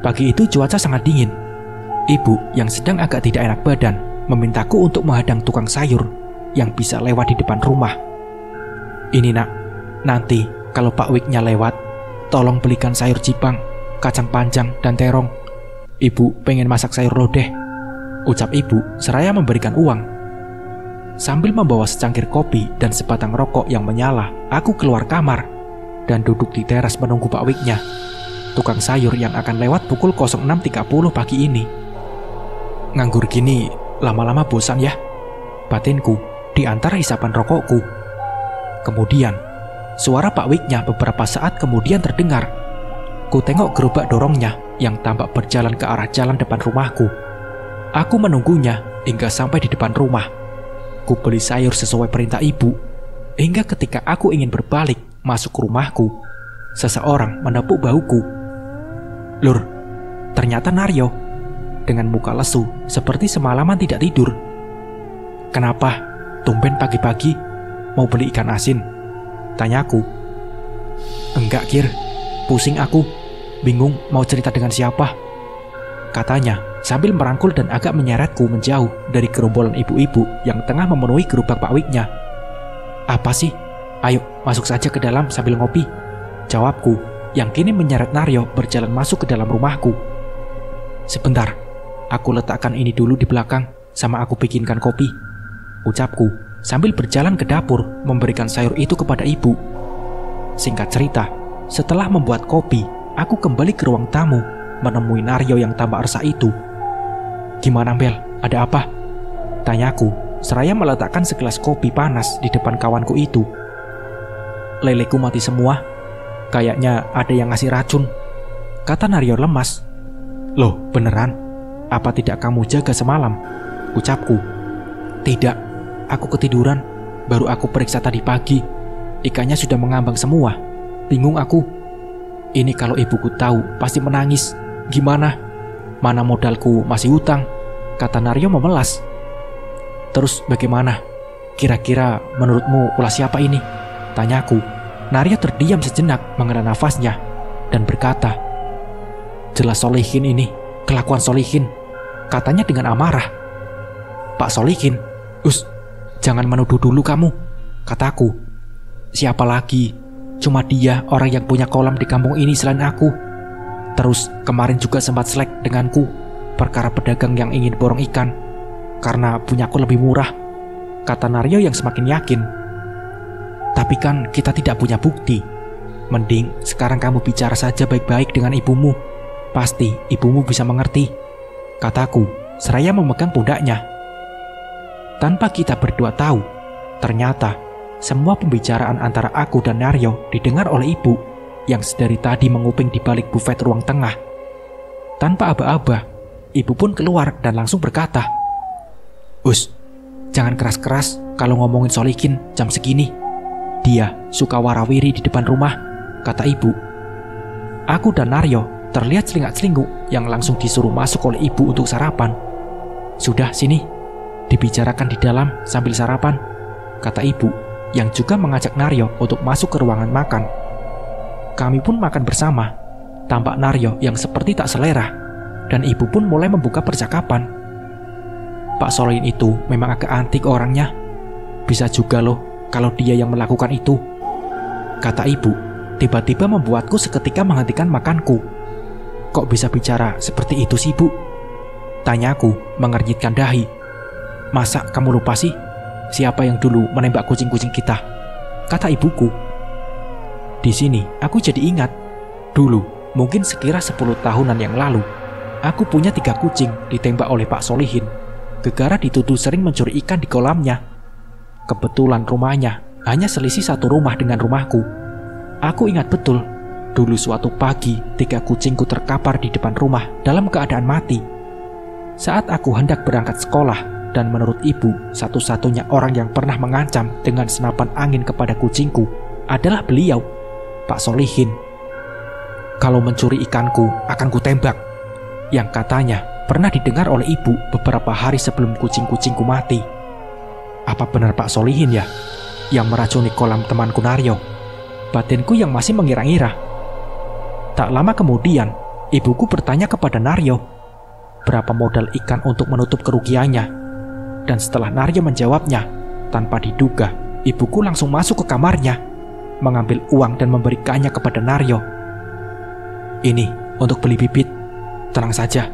Speaker 1: Pagi itu cuaca sangat dingin. Ibu yang sedang agak tidak enak badan memintaku untuk menghadang tukang sayur yang bisa lewat di depan rumah. "Ini, Nak, nanti kalau Pak Wiknya lewat, tolong belikan sayur cipang, kacang panjang, dan terong. Ibu pengen masak sayur lodeh," ucap ibu seraya memberikan uang. Sambil membawa secangkir kopi dan sebatang rokok yang menyala, aku keluar kamar. dan duduk di teras menunggu Pak Wiknya, tukang sayur yang akan lewat pukul 06.30 pagi ini. Nganggur gini, lama-lama bosan ya, batinku di antara hisapan rokokku. Kemudian, suara Pak Wiknya beberapa saat kemudian terdengar. Ku tengok gerobak dorongnya yang tampak berjalan ke arah jalan depan rumahku. Aku menunggunya hingga sampai di depan rumah. Ku beli sayur sesuai perintah ibu, hingga ketika aku ingin berbalik masuk ke rumahku, seseorang menepuk bahuku. "Lur, ternyata Naryo," dengan muka lesu seperti semalaman tidak tidur. "Kenapa? Tumben pagi-pagi mau beli ikan asin?" tanyaku. "Enggak, Kir. Pusing aku. Bingung mau cerita dengan siapa," katanya sambil merangkul dan agak menyeretku menjauh dari gerombolan ibu-ibu yang tengah memenuhi gerobak Pak Wiknya. "Apa sih? Ayo masuk saja ke dalam sambil ngopi," jawabku yang kini menyeret Naryo berjalan masuk ke dalam rumahku. "Sebentar, aku letakkan ini dulu di belakang sama aku bikinkan kopi," ucapku sambil berjalan ke dapur memberikan sayur itu kepada ibu. Singkat cerita, setelah membuat kopi, aku kembali ke ruang tamu menemui Naryo yang tampak resah itu. "Gimana, Bel? Ada apa?" tanyaku seraya meletakkan segelas kopi panas di depan kawanku itu. "Leleku mati semua. Kayaknya ada yang ngasih racun," kata Naryo lemas. "Loh, beneran? Apa tidak kamu jaga semalam?" ucapku. "Tidak, aku ketiduran. Baru aku periksa tadi pagi. Ikannya sudah mengambang semua. Bingung aku. Ini kalau ibuku tahu pasti menangis. Gimana? Mana modalku masih hutang," kata Naryo memelas. "Terus bagaimana? Kira-kira menurutmu ulah siapa ini?" tanyaku. Naryo terdiam sejenak menghela nafasnya dan berkata, "Jelas Solihin ini, kelakuan Solihin," katanya dengan amarah. "Pak Solihin? Jangan menuduh dulu kamu," kataku. "Siapa lagi? Cuma dia orang yang punya kolam di kampung ini selain aku. Terus kemarin juga sempat selek denganku perkara pedagang yang ingin borong ikan karena punyaku lebih murah," kata Naryo yang semakin yakin. "Tapi kan kita tidak punya bukti. Mending sekarang kamu bicara saja baik-baik dengan ibumu. Pasti ibumu bisa mengerti," kataku seraya memegang pundaknya. Tanpa kita berdua tahu, ternyata semua pembicaraan antara aku dan Naryo didengar oleh ibu yang sedari tadi menguping di balik bufet ruang tengah. Tanpa aba-aba, ibu pun keluar dan langsung berkata, Jangan keras-keras kalau ngomongin Solihin jam segini. Dia suka warawiri di depan rumah," kata ibu. Aku dan Naryo terlihat selingak-selinguk yang langsung disuruh masuk oleh ibu untuk sarapan. "Sudah, sini, dibicarakan di dalam sambil sarapan," kata ibu yang juga mengajak Naryo untuk masuk ke ruangan makan. Kami pun makan bersama. Tampak Naryo yang seperti tak selera, dan ibu pun mulai membuka percakapan. "Pak Solihin itu memang agak antik orangnya. Bisa juga loh kalau dia yang melakukan itu," kata ibu, tiba-tiba membuatku seketika menghentikan makanku. "Kok bisa bicara seperti itu sih, Bu?" tanyaku mengernyitkan dahi. "Masa kamu lupa sih siapa yang dulu menembak kucing-kucing kita?" kata ibuku. Di sini aku jadi ingat. Dulu, mungkin sekira 10 tahunan yang lalu, aku punya 3 kucing ditembak oleh Pak Solihin gegara dituduh sering mencuri ikan di kolamnya. Kebetulan rumahnya hanya selisih 1 rumah dengan rumahku. Aku ingat betul, dulu suatu pagi 3 kucingku terkapar di depan rumah dalam keadaan mati. Saat aku hendak berangkat sekolah, dan menurut ibu, satu-satunya orang yang pernah mengancam dengan senapan angin kepada kucingku adalah beliau, Pak Solihin. "Kalau mencuri ikanku akan kutembak," yang katanya pernah didengar oleh ibu beberapa hari sebelum kucing-kucingku mati. Apa benar Pak Solihin ya yang meracuni kolam temanku Naryo? Batinku yang masih mengira-ngira. Tak lama kemudian, ibuku bertanya kepada Naryo berapa modal ikan untuk menutup kerugiannya. Dan setelah Naryo menjawabnya, tanpa diduga, ibuku langsung masuk ke kamarnya, mengambil uang dan memberikannya kepada Naryo. "Ini untuk beli bibit. Tenang saja,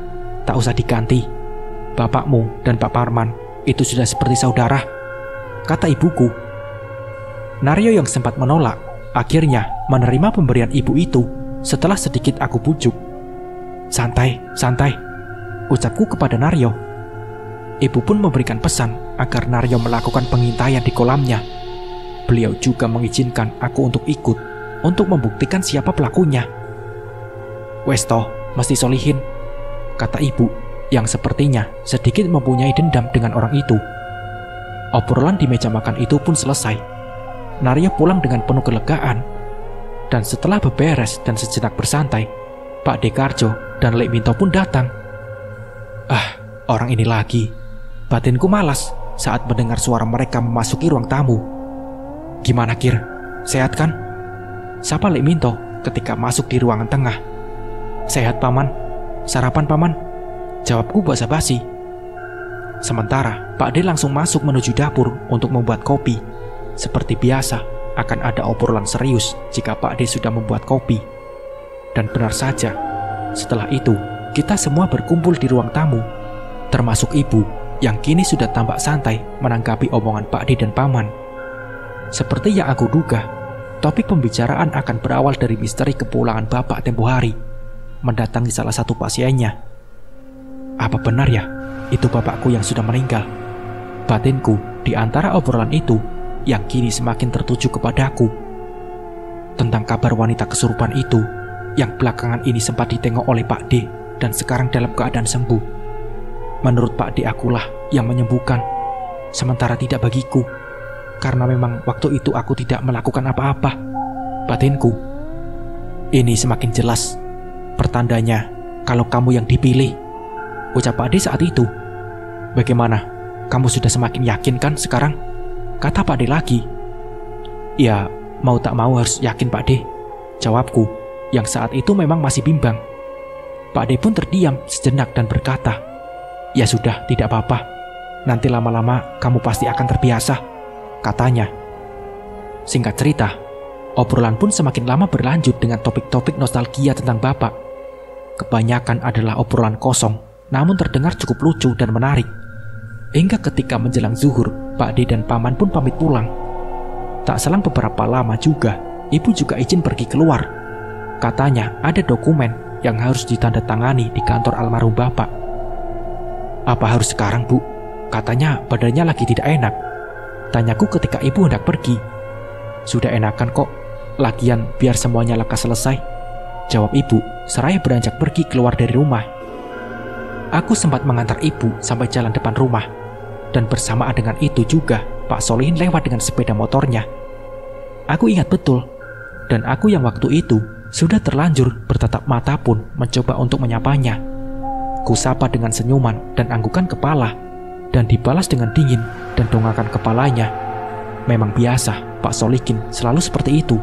Speaker 1: tak usah diganti. Bapakmu dan Pak Parman itu sudah seperti saudara," kata ibuku. Naryo yang sempat menolak akhirnya menerima pemberian ibu itu setelah sedikit aku bujuk. Santai, santai, ucapku kepada Naryo. Ibu pun memberikan pesan agar Naryo melakukan pengintaian di kolamnya. Beliau juga mengizinkan aku untuk ikut, untuk membuktikan siapa pelakunya. Westo, mesti solihin, kata ibu, yang sepertinya sedikit mempunyai dendam dengan orang itu. Obrolan di meja makan itu pun selesai. Naryo pulang dengan penuh kelegaan. Dan setelah beberes dan sejenak bersantai, Pak Dekarjo dan Lek Minto pun datang. Orang ini lagi. Batinku malas saat mendengar suara mereka memasuki ruang tamu. Gimana, Kir? Sehat kan? Sapa Lek Minto ketika masuk di ruangan tengah. Sehat, Paman. Sarapan, Paman? Jawabku basa-basi. Sementara Pak D langsung masuk menuju dapur untuk membuat kopi. Seperti biasa, akan ada obrolan serius jika Pak D sudah membuat kopi. Dan benar saja, setelah itu kita semua berkumpul di ruang tamu, termasuk ibu yang kini sudah tampak santai menanggapi omongan Pak D dan Paman. Seperti yang aku duga, topik pembicaraan akan berawal dari misteri kepulangan Bapak tempo hari, mendatangi salah satu pasiennya. Apa benar ya, itu bapakku yang sudah meninggal? Batinku di antara obrolan itu yang kini semakin tertuju kepadaku. Tentang kabar wanita kesurupan itu yang belakangan ini sempat ditengok oleh Pak D dan sekarang dalam keadaan sembuh. Menurut Pak D akulah yang menyembuhkan, sementara tidak bagiku, karena memang waktu itu aku tidak melakukan apa-apa. Batinku, ini semakin jelas. Pertandanya kalau kamu yang dipilih, ucap Pak D saat itu. Bagaimana? Kamu sudah semakin yakin kan sekarang? Kata Pak D lagi. Ya, mau tak mau harus yakin, Pak D, jawabku, yang saat itu memang masih bimbang. Pak D pun terdiam sejenak dan berkata, ya sudah, tidak apa-apa. Nanti lama-lama kamu pasti akan terbiasa, katanya. Singkat cerita, obrolan pun semakin lama berlanjut dengan topik-topik nostalgia tentang Bapak. Kebanyakan adalah obrolan kosong, namun terdengar cukup lucu dan menarik. Hingga ketika menjelang zuhur, Pak D dan Paman pun pamit pulang. Tak selang beberapa lama juga, ibu juga izin pergi keluar. Katanya ada dokumen yang harus ditandatangani di kantor almarhum Bapak. Apa harus sekarang, Bu? Katanya badannya lagi tidak enak, tanyaku ketika ibu hendak pergi. Sudah enakan kok, lagian biar semuanya lekas selesai, jawab ibu seraya beranjak pergi keluar dari rumah. Aku sempat mengantar ibu sampai jalan depan rumah, dan bersamaan dengan itu juga Pak Solihin lewat dengan sepeda motornya. Aku ingat betul, dan aku yang waktu itu sudah terlanjur bertatap mata pun mencoba untuk menyapanya. Kusapa dengan senyuman dan anggukan kepala, dan dibalas dengan dingin dan dongakan kepalanya. Memang biasa, Pak Solihin selalu seperti itu.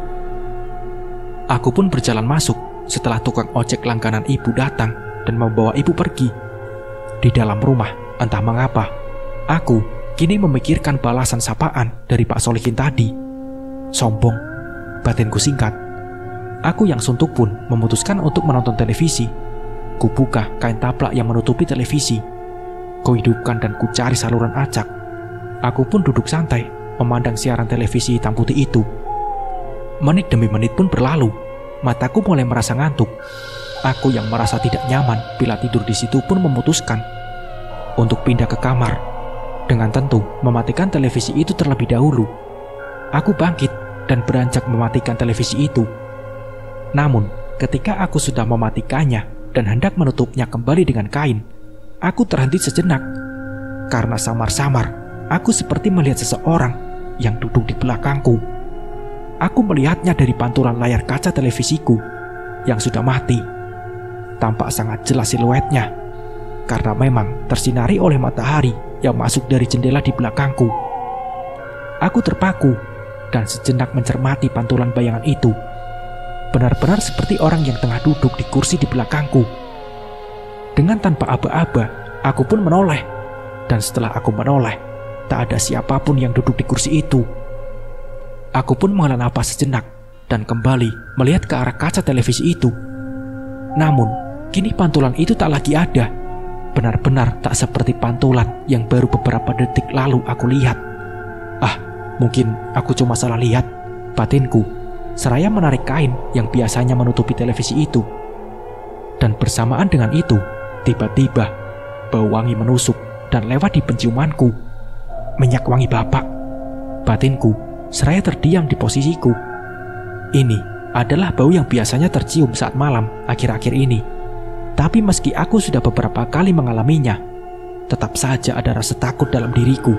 Speaker 1: Aku pun berjalan masuk setelah tukang ojek langganan ibu datang dan membawa ibu pergi. Di dalam rumah, entah mengapa, aku kini memikirkan balasan sapaan dari Pak Solihin tadi. Sombong, batinku singkat. Aku yang suntuk pun memutuskan untuk menonton televisi. Kubuka kain taplak yang menutupi televisi. Kuhidupkan dan kucari saluran acak. Aku pun duduk santai memandang siaran televisi hitam putih itu. Menit demi menit pun berlalu. Mataku mulai merasa ngantuk. Aku yang merasa tidak nyaman bila tidur di situ pun memutuskan untuk pindah ke kamar. Dengan tentu mematikan televisi itu terlebih dahulu. Aku bangkit dan beranjak mematikan televisi itu. Namun, ketika aku sudah mematikannya dan hendak menutupnya kembali dengan kain, aku terhenti sejenak. Karena samar-samar, aku seperti melihat seseorang yang duduk di belakangku. Aku melihatnya dari pantulan layar kaca televisiku yang sudah mati. Tampak sangat jelas siluetnya, karena memang tersinari oleh matahari yang masuk dari jendela di belakangku. Aku terpaku dan sejenak mencermati pantulan bayangan itu. Benar-benar seperti orang yang tengah duduk di kursi di belakangku. Dengan tanpa aba-aba, aku pun menoleh. Dan setelah aku menoleh, tak ada siapapun yang duduk di kursi itu. Aku pun menghela napas sejenak dan kembali melihat ke arah kaca televisi itu. Namun, kini pantulan itu tak lagi ada. Benar-benar tak seperti pantulan yang baru beberapa detik lalu aku lihat. Mungkin aku cuma salah lihat, batinku. seraya menarik kain yang biasanya menutupi televisi itu. Dan bersamaan dengan itu, tiba-tiba bau wangi menusuk dan lewat di penciumanku. Minyak wangi bapak. Batinku seraya terdiam di posisiku. Ini adalah bau yang biasanya tercium saat malam akhir-akhir ini. Tapi meski aku sudah beberapa kali mengalaminya, tetap saja ada rasa takut dalam diriku.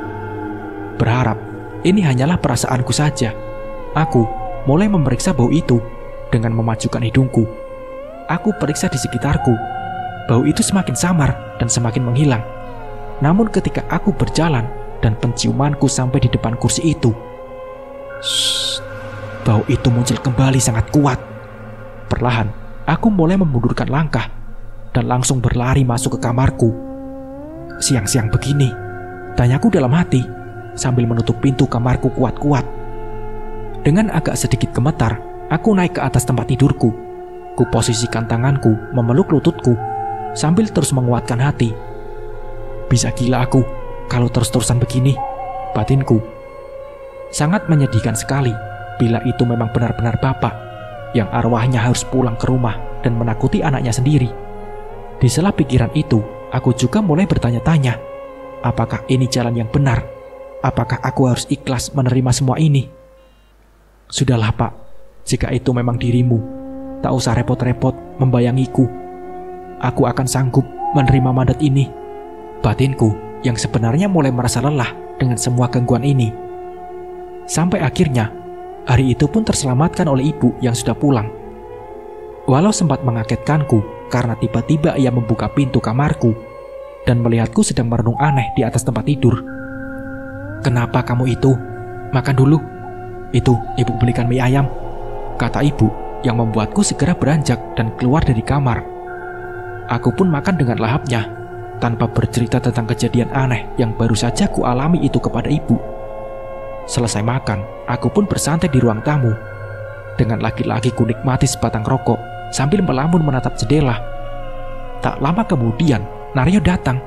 Speaker 1: Berharap ini hanyalah perasaanku saja. Aku mulai memeriksa bau itu dengan memajukan hidungku. Aku periksa di sekitarku. Bau itu semakin samar dan semakin menghilang. Namun ketika aku berjalan dan penciumanku sampai di depan kursi itu, bau itu muncul kembali sangat kuat. Perlahan, aku mulai memundurkan langkah dan langsung berlari masuk ke kamarku. Siang-siang begini, tanyaku dalam hati sambil menutup pintu kamarku kuat-kuat. Dengan agak sedikit gemetar, aku naik ke atas tempat tidurku. Kuposisikan tanganku memeluk lututku sambil terus menguatkan hati. Bisa gila aku kalau terus-terusan begini, batinku. Sangat menyedihkan sekali bila itu memang benar-benar bapak yang arwahnya harus pulang ke rumah dan menakuti anaknya sendiri. Di sela pikiran itu, aku juga mulai bertanya-tanya, apakah ini jalan yang benar? Apakah aku harus ikhlas menerima semua ini? Sudahlah pak, jika itu memang dirimu, tak usah repot-repot membayangiku. Aku akan sanggup menerima mandat ini. Batinku yang sebenarnya mulai merasa lelah dengan semua gangguan ini. Sampai akhirnya, hari itu pun terselamatkan oleh ibu yang sudah pulang. Walau sempat mengagetkanku karena tiba-tiba ia membuka pintu kamarku dan melihatku sedang merenung aneh di atas tempat tidur. "Kenapa kamu itu? Makan dulu. Itu ibu belikan mie ayam," kata ibu yang membuatku segera beranjak dan keluar dari kamar. Aku pun makan dengan lahapnya tanpa bercerita tentang kejadian aneh yang baru saja kualami itu kepada ibu. Selesai makan, aku pun bersantai di ruang tamu. Dengan lagi-lagi ku nikmati sebatang rokok sambil melamun menatap jendela. Tak lama kemudian, Naryo datang.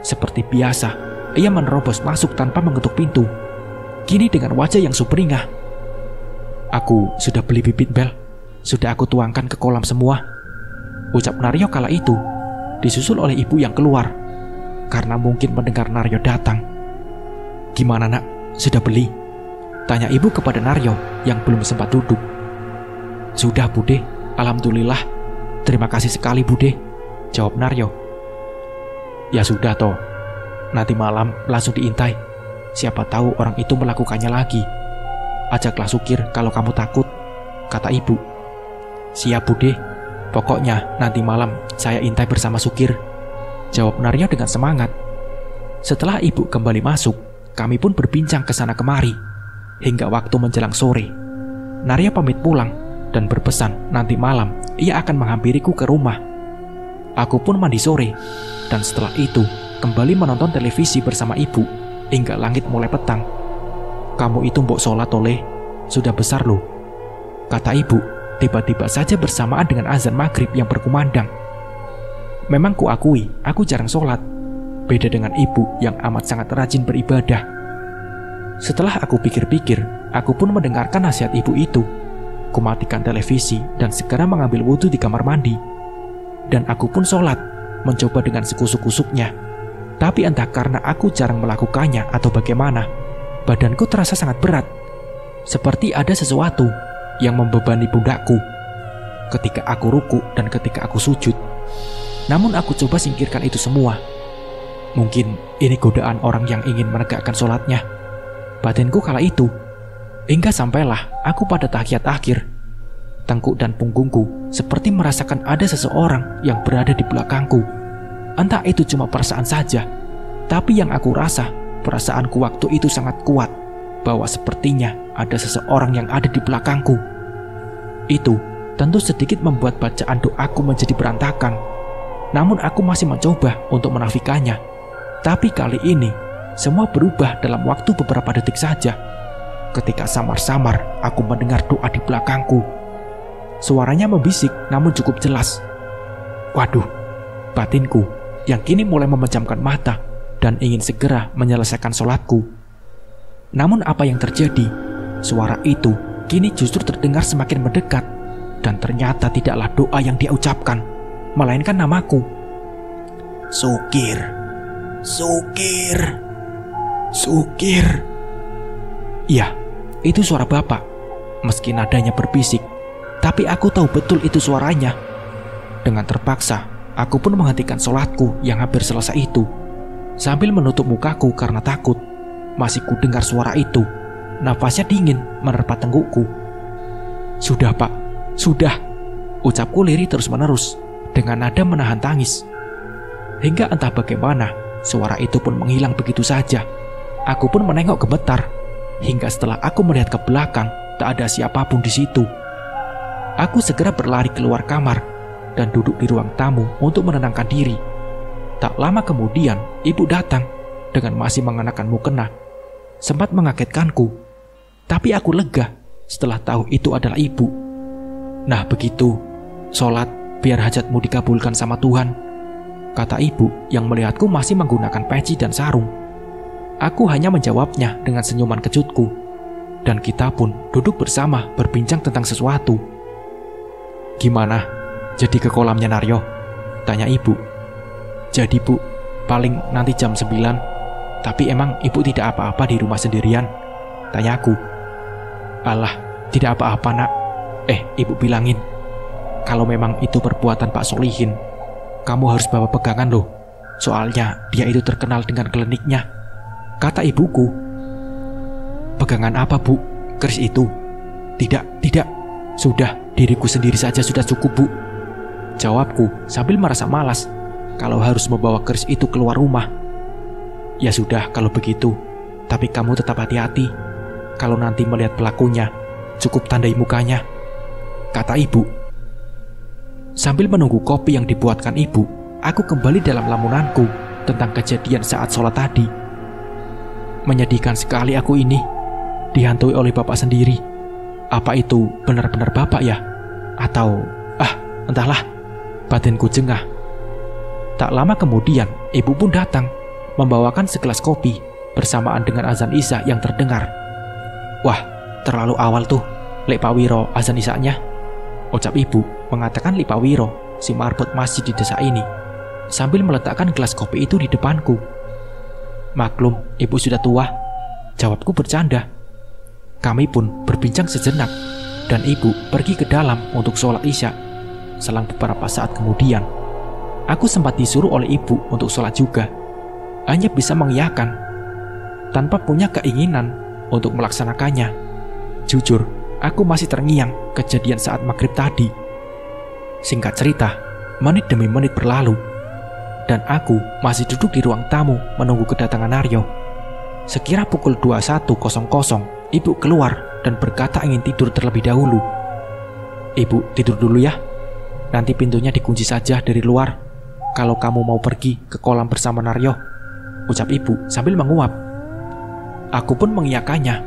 Speaker 1: Seperti biasa, ia menerobos masuk tanpa mengetuk pintu. Kini dengan wajah yang sumringah. "Aku sudah beli bibit bel, sudah aku tuangkan ke kolam semua," ucap Naryo kala itu, disusul oleh ibu yang keluar. Karena mungkin mendengar Naryo datang. "Gimana nak, sudah beli?" tanya ibu kepada Naryo yang belum sempat duduk. "Sudah Bude, alhamdulillah. Terima kasih sekali Bude," jawab Naryo. "Ya sudah toh, nanti malam langsung diintai. Siapa tahu orang itu melakukannya lagi. Ajaklah Sukir kalau kamu takut," kata ibu. "Siap Bude, pokoknya nanti malam saya intai bersama Sukir," jawab Naryo dengan semangat. Setelah ibu kembali masuk, kami pun berbincang ke sana kemari hingga waktu menjelang sore. Naryo pamit pulang dan berpesan nanti malam ia akan menghampiriku ke rumah. Aku pun mandi sore dan setelah itu kembali menonton televisi bersama ibu hingga langit mulai petang. "Kamu itu mbok sholat oleh, sudah besar loh," kata ibu tiba-tiba saja bersamaan dengan azan maghrib yang berkumandang. Memang kuakui aku jarang sholat, beda dengan ibu yang amat sangat rajin beribadah. Setelah aku pikir-pikir, aku pun mendengarkan nasihat ibu itu. Kumatikan televisi dan segera mengambil wudhu di kamar mandi. Dan aku pun sholat, mencoba dengan sekusuk-kusuknya. Tapi entah karena aku jarang melakukannya atau bagaimana, badanku terasa sangat berat. Seperti ada sesuatu yang membebani pundakku ketika aku ruku dan ketika aku sujud. Namun aku coba singkirkan itu semua. Mungkin ini godaan orang yang ingin menegakkan sholatnya, batinku kala itu. Hingga sampailah aku pada tahiyat akhir. Tengkuk dan punggungku seperti merasakan ada seseorang yang berada di belakangku. Entah itu cuma perasaan saja, tapi yang aku rasa, perasaanku waktu itu sangat kuat bahwa sepertinya ada seseorang yang ada di belakangku. Itu tentu sedikit membuat bacaan doaku menjadi berantakan. Namun aku masih mencoba untuk menafikannya. Tapi kali ini semua berubah dalam waktu beberapa detik saja. Ketika samar-samar aku mendengar doa di belakangku. Suaranya membisik namun cukup jelas. Waduh, batinku yang kini mulai memejamkan mata dan ingin segera menyelesaikan sholatku. Namun apa yang terjadi? Suara itu kini justru terdengar semakin mendekat, dan ternyata tidaklah doa yang dia ucapkan, melainkan namaku. Sukir, Sukir, Sukir. Iya, itu suara bapak. Meski nadanya berbisik, tapi aku tahu betul itu suaranya. Dengan terpaksa, aku pun menghentikan sholatku yang hampir selesai itu, sambil menutup mukaku karena takut. Masih ku dengar suara itu. Nafasnya dingin menerpa tenggukku. Sudah pak, sudah, ucapku lirih terus-menerus dengan nada menahan tangis. Hingga entah bagaimana, suara itu pun menghilang begitu saja. Aku pun menengok gemetar, hingga setelah aku melihat ke belakang, tak ada siapapun di situ. Aku segera berlari keluar kamar dan duduk di ruang tamu untuk menenangkan diri. Tak lama kemudian, ibu datang dengan masih mengenakan mukena. Sempat mengagetkanku, tapi aku lega setelah tahu itu adalah ibu. Nah begitu, sholat biar hajatmu dikabulkan sama Tuhan, kata ibu yang melihatku masih menggunakan peci dan sarung. Aku hanya menjawabnya dengan senyuman kejutku, dan kita pun duduk bersama berbincang tentang sesuatu. Gimana? Jadi ke kolamnya Naryo? Tanya ibu. Jadi bu, paling nanti jam 9. Tapi emang ibu tidak apa-apa di rumah sendirian? Tanyaku. Alah, tidak apa-apa nak. Ibu bilangin, kalau memang itu perbuatan Pak Solihin, kamu harus bawa pegangan loh. Soalnya dia itu terkenal dengan kliniknya, kata ibuku. Pegangan apa bu? Keris itu? Tidak. Sudah, diriku sendiri saja sudah cukup bu, jawabku sambil merasa malas kalau harus membawa keris itu keluar rumah. Ya sudah kalau begitu, tapi kamu tetap hati-hati. Kalau nanti melihat pelakunya, cukup tandai mukanya, kata ibu. Sambil menunggu kopi yang dibuatkan ibu, aku kembali dalam lamunanku tentang kejadian saat sholat tadi. Menyedihkan sekali aku ini, dihantui oleh bapak sendiri. Apa itu benar-benar bapak ya? Atau, entahlah, batinku jengah. Tak lama kemudian, ibu pun datang, membawakan segelas kopi bersamaan dengan azan isya yang terdengar. Wah, terlalu awal tuh, Lek Pak Wiro azan isyanya, ucap ibu mengatakan Lek Pak Wiro, si marbot masjid di desa ini, sambil meletakkan gelas kopi itu di depanku. Maklum, ibu sudah tua, jawabku bercanda. Kami pun berbincang sejenak, dan ibu pergi ke dalam untuk sholat isya. Selang beberapa saat kemudian, aku sempat disuruh oleh ibu untuk sholat juga. Hanya bisa mengiyakan, tanpa punya keinginan untuk melaksanakannya. Jujur, aku masih terngiang kejadian saat maghrib tadi. Singkat cerita, menit demi menit berlalu, dan aku masih duduk di ruang tamu menunggu kedatangan Naryo. Sekira pukul 21.00, ibu keluar dan berkata ingin tidur terlebih dahulu. Ibu tidur dulu ya, nanti pintunya dikunci saja dari luar kalau kamu mau pergi ke kolam bersama Naryo, ucap ibu sambil menguap. Aku pun mengiyakannya,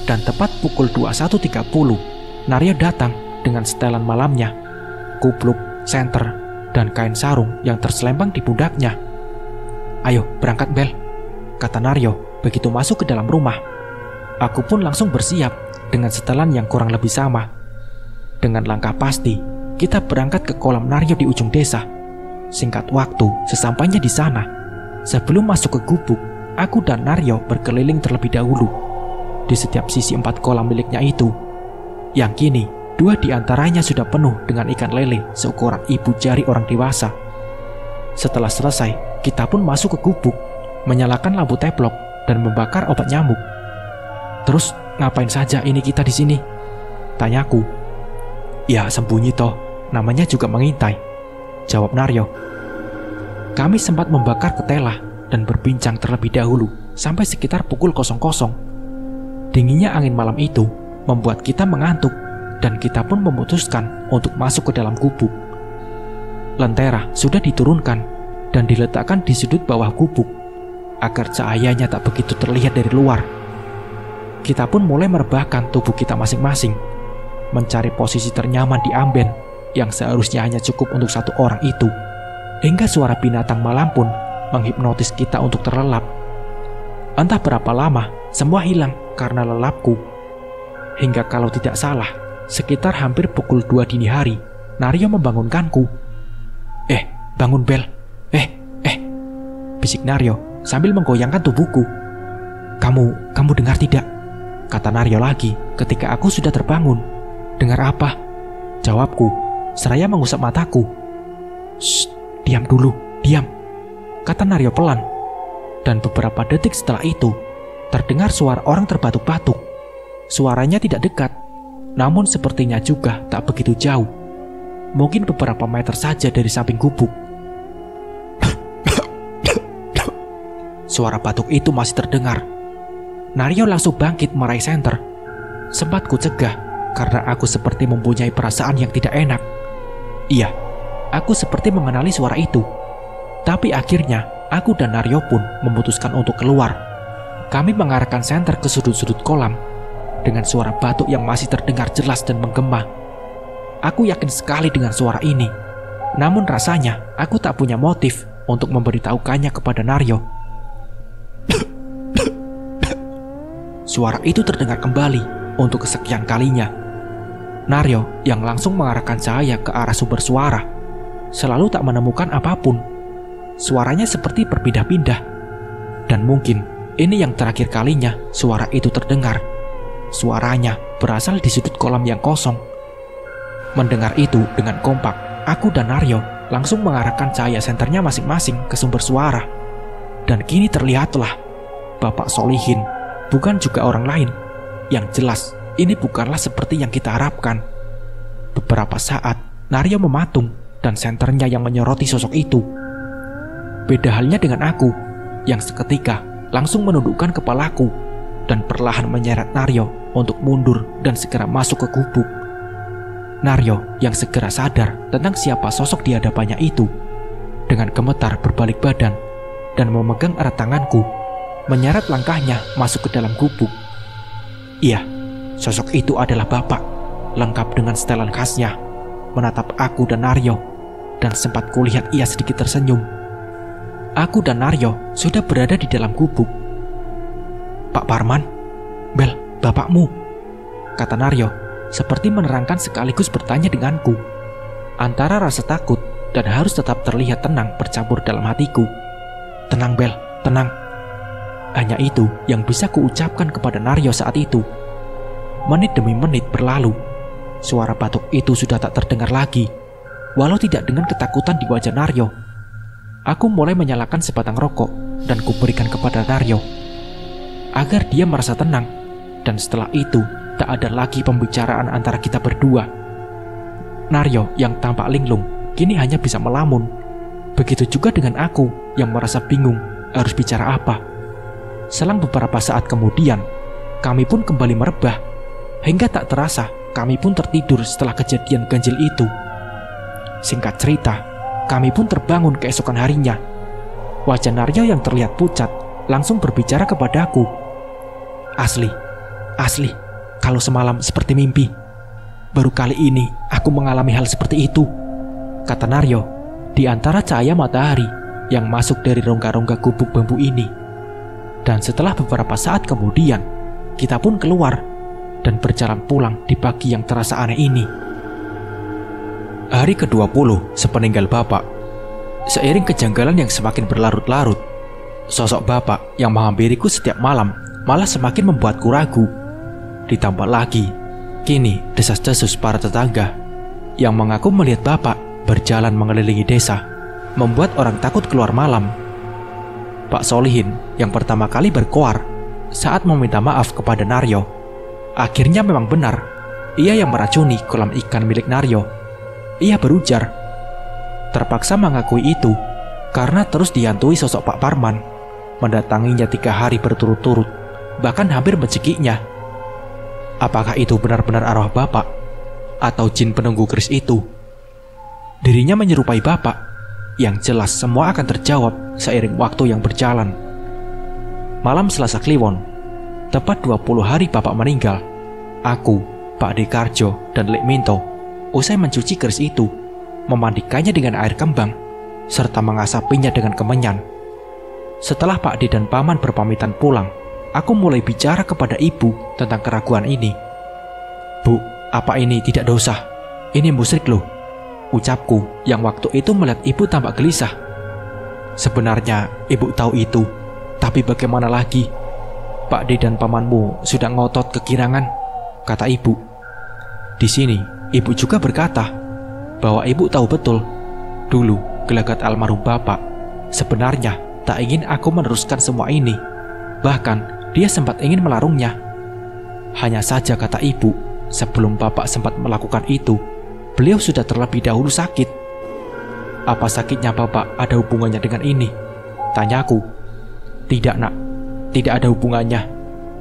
Speaker 1: dan tepat pukul 21.30, Naryo datang dengan setelan malamnya, kupluk, senter, dan kain sarung yang terselempang di pundaknya. Ayo berangkat Bel, kata Naryo begitu masuk ke dalam rumah. Aku pun langsung bersiap dengan setelan yang kurang lebih sama. Dengan langkah pasti, kita berangkat ke kolam Naryo di ujung desa. Singkat waktu, sesampainya di sana, sebelum masuk ke gubuk, aku dan Naryo berkeliling terlebih dahulu di setiap sisi 4 kolam miliknya itu, yang kini 2 diantaranya sudah penuh dengan ikan lele seukuran ibu jari orang dewasa. Setelah selesai, kita pun masuk ke gubuk, menyalakan lampu teplok dan membakar obat nyamuk. Terus ngapain saja ini kita di sini? Tanyaku. Ya sembunyi toh, namanya juga mengintai, jawab Naryo. Kami sempat membakar ketela dan berbincang terlebih dahulu sampai sekitar pukul 00.00. Dinginnya angin malam itu membuat kita mengantuk, dan kita pun memutuskan untuk masuk ke dalam gubuk. Lentera sudah diturunkan dan diletakkan di sudut bawah gubuk agar cahayanya tak begitu terlihat dari luar. Kita pun mulai merebahkan tubuh kita masing-masing, mencari posisi ternyaman di amben yang seharusnya hanya cukup untuk 1 orang itu, hingga suara binatang malam pun menghipnotis kita untuk terlelap. Entah berapa lama, semua hilang karena lelapku. Hingga kalau tidak salah, sekitar hampir pukul 2 dini hari, Naryo membangunkanku. Bangun Bel. Bisik Naryo sambil menggoyangkan tubuhku. Kamu dengar tidak? Kata Naryo lagi ketika aku sudah terbangun. Dengar apa? Jawabku, seraya mengusap mataku. Shh, diam dulu, diam. Kata Naryo pelan. Dan beberapa detik setelah itu, terdengar suara orang terbatuk-batuk. Suaranya tidak dekat, namun sepertinya juga tak begitu jauh. Mungkin beberapa meter saja dari samping gubuk. Suara batuk itu masih terdengar. Naryo langsung bangkit meraih senter. Sempat ku cegah karena aku seperti mempunyai perasaan yang tidak enak. Iya, aku seperti mengenali suara itu. Tapi akhirnya aku dan Naryo pun memutuskan untuk keluar. Kami mengarahkan senter ke sudut-sudut kolam dengan suara batuk yang masih terdengar jelas dan menggema. Aku yakin sekali dengan suara ini. Namun rasanya aku tak punya motif untuk memberitahukannya kepada Naryo. Suara itu terdengar kembali untuk kesekian kalinya. Naryo yang langsung mengarahkan cahaya ke arah sumber suara selalu tak menemukan apapun. Suaranya seperti berpindah-pindah. Dan mungkin ini yang terakhir kalinya suara itu terdengar. Suaranya berasal di sudut kolam yang kosong. Mendengar itu dengan kompak, aku dan Naryo langsung mengarahkan cahaya senternya masing-masing ke sumber suara. Dan kini terlihatlah Bapak Solihin, bukan juga orang lain. Yang jelas, ini bukanlah seperti yang kita harapkan. Beberapa saat, Naryo mematung dan senternya yang menyoroti sosok itu. Beda halnya dengan aku, yang seketika langsung menundukkan kepalaku dan perlahan menyeret Naryo untuk mundur dan segera masuk ke gubuk. Naryo yang segera sadar tentang siapa sosok di hadapannya itu, dengan gemetar berbalik badan dan memegang erat tanganku, menyeret langkahnya masuk ke dalam gubuk. Iya, sosok itu adalah Bapak, lengkap dengan setelan khasnya, menatap aku dan Naryo, dan sempat kulihat ia sedikit tersenyum. Aku dan Naryo sudah berada di dalam gubuk. Pak Parman, Bel, bapakmu, kata Naryo, seperti menerangkan sekaligus bertanya denganku. Antara rasa takut dan harus tetap terlihat tenang bercampur dalam hatiku. Tenang Bel, tenang. Hanya itu yang bisa kuucapkan kepada Naryo saat itu. Menit demi menit berlalu. Suara batuk itu sudah tak terdengar lagi, walau tidak dengan ketakutan di wajah Naryo. Aku mulai menyalakan sebatang rokok dan kuberikan kepada Naryo agar dia merasa tenang. Dan setelah itu tak ada lagi pembicaraan antara kita berdua. Naryo yang tampak linglung kini hanya bisa melamun. Begitu juga dengan aku yang merasa bingung harus bicara apa. Selang beberapa saat kemudian, kami pun kembali merebah. Hingga tak terasa kami pun tertidur setelah kejadian ganjil itu. Singkat cerita, kami pun terbangun keesokan harinya. Wajah Naryo yang terlihat pucat langsung berbicara kepadaku. Asli, kalau semalam seperti mimpi. Baru kali ini aku mengalami hal seperti itu, kata Naryo di antara cahaya matahari yang masuk dari rongga-rongga gubuk bambu ini. Dan setelah beberapa saat kemudian, kita pun keluar dan berjalan pulang di pagi yang terasa aneh ini. Hari ke-20 sepeninggal Bapak. Seiring kejanggalan yang semakin berlarut-larut, sosok Bapak yang menghampiriku setiap malam malah semakin membuatku ragu. Ditambah lagi, kini desas-desus para tetangga yang mengaku melihat Bapak berjalan mengelilingi desa membuat orang takut keluar malam. Pak Solihin yang pertama kali berkoar saat meminta maaf kepada Naryo, akhirnya memang benar, ia yang meracuni kolam ikan milik Naryo. Ia berujar, terpaksa mengakui itu karena terus dihantui sosok Pak Parman, mendatanginya 3 hari berturut-turut, bahkan hampir mencekiknya. Apakah itu benar-benar arwah Bapak atau jin penunggu keris itu? Dirinya menyerupai Bapak, yang jelas semua akan terjawab seiring waktu yang berjalan. Malam Selasa Kliwon, tepat 20 hari Bapak meninggal, aku, Pak Dekarjo, dan Lek Minto usai mencuci keris itu, memandikannya dengan air kembang, serta mengasapinya dengan kemenyan. Setelah Pak D dan Paman berpamitan pulang, aku mulai bicara kepada ibu tentang keraguan ini. "Bu, apa ini tidak dosa? Ini musyrik loh," ucapku yang waktu itu melihat ibu tampak gelisah. "Sebenarnya ibu tahu itu, tapi bagaimana lagi? Pak D dan pamanmu sudah ngotot kegirangan," kata ibu. Di sini ibu juga berkata bahwa ibu tahu betul dulu gelagat almarhum bapak sebenarnya tak ingin aku meneruskan semua ini. Bahkan dia sempat ingin melarungnya. Hanya saja kata ibu, sebelum bapak sempat melakukan itu, beliau sudah terlebih dahulu sakit. "Apa sakitnya bapak ada hubungannya dengan ini?" tanyaku. "Tidak nak, tidak ada hubungannya.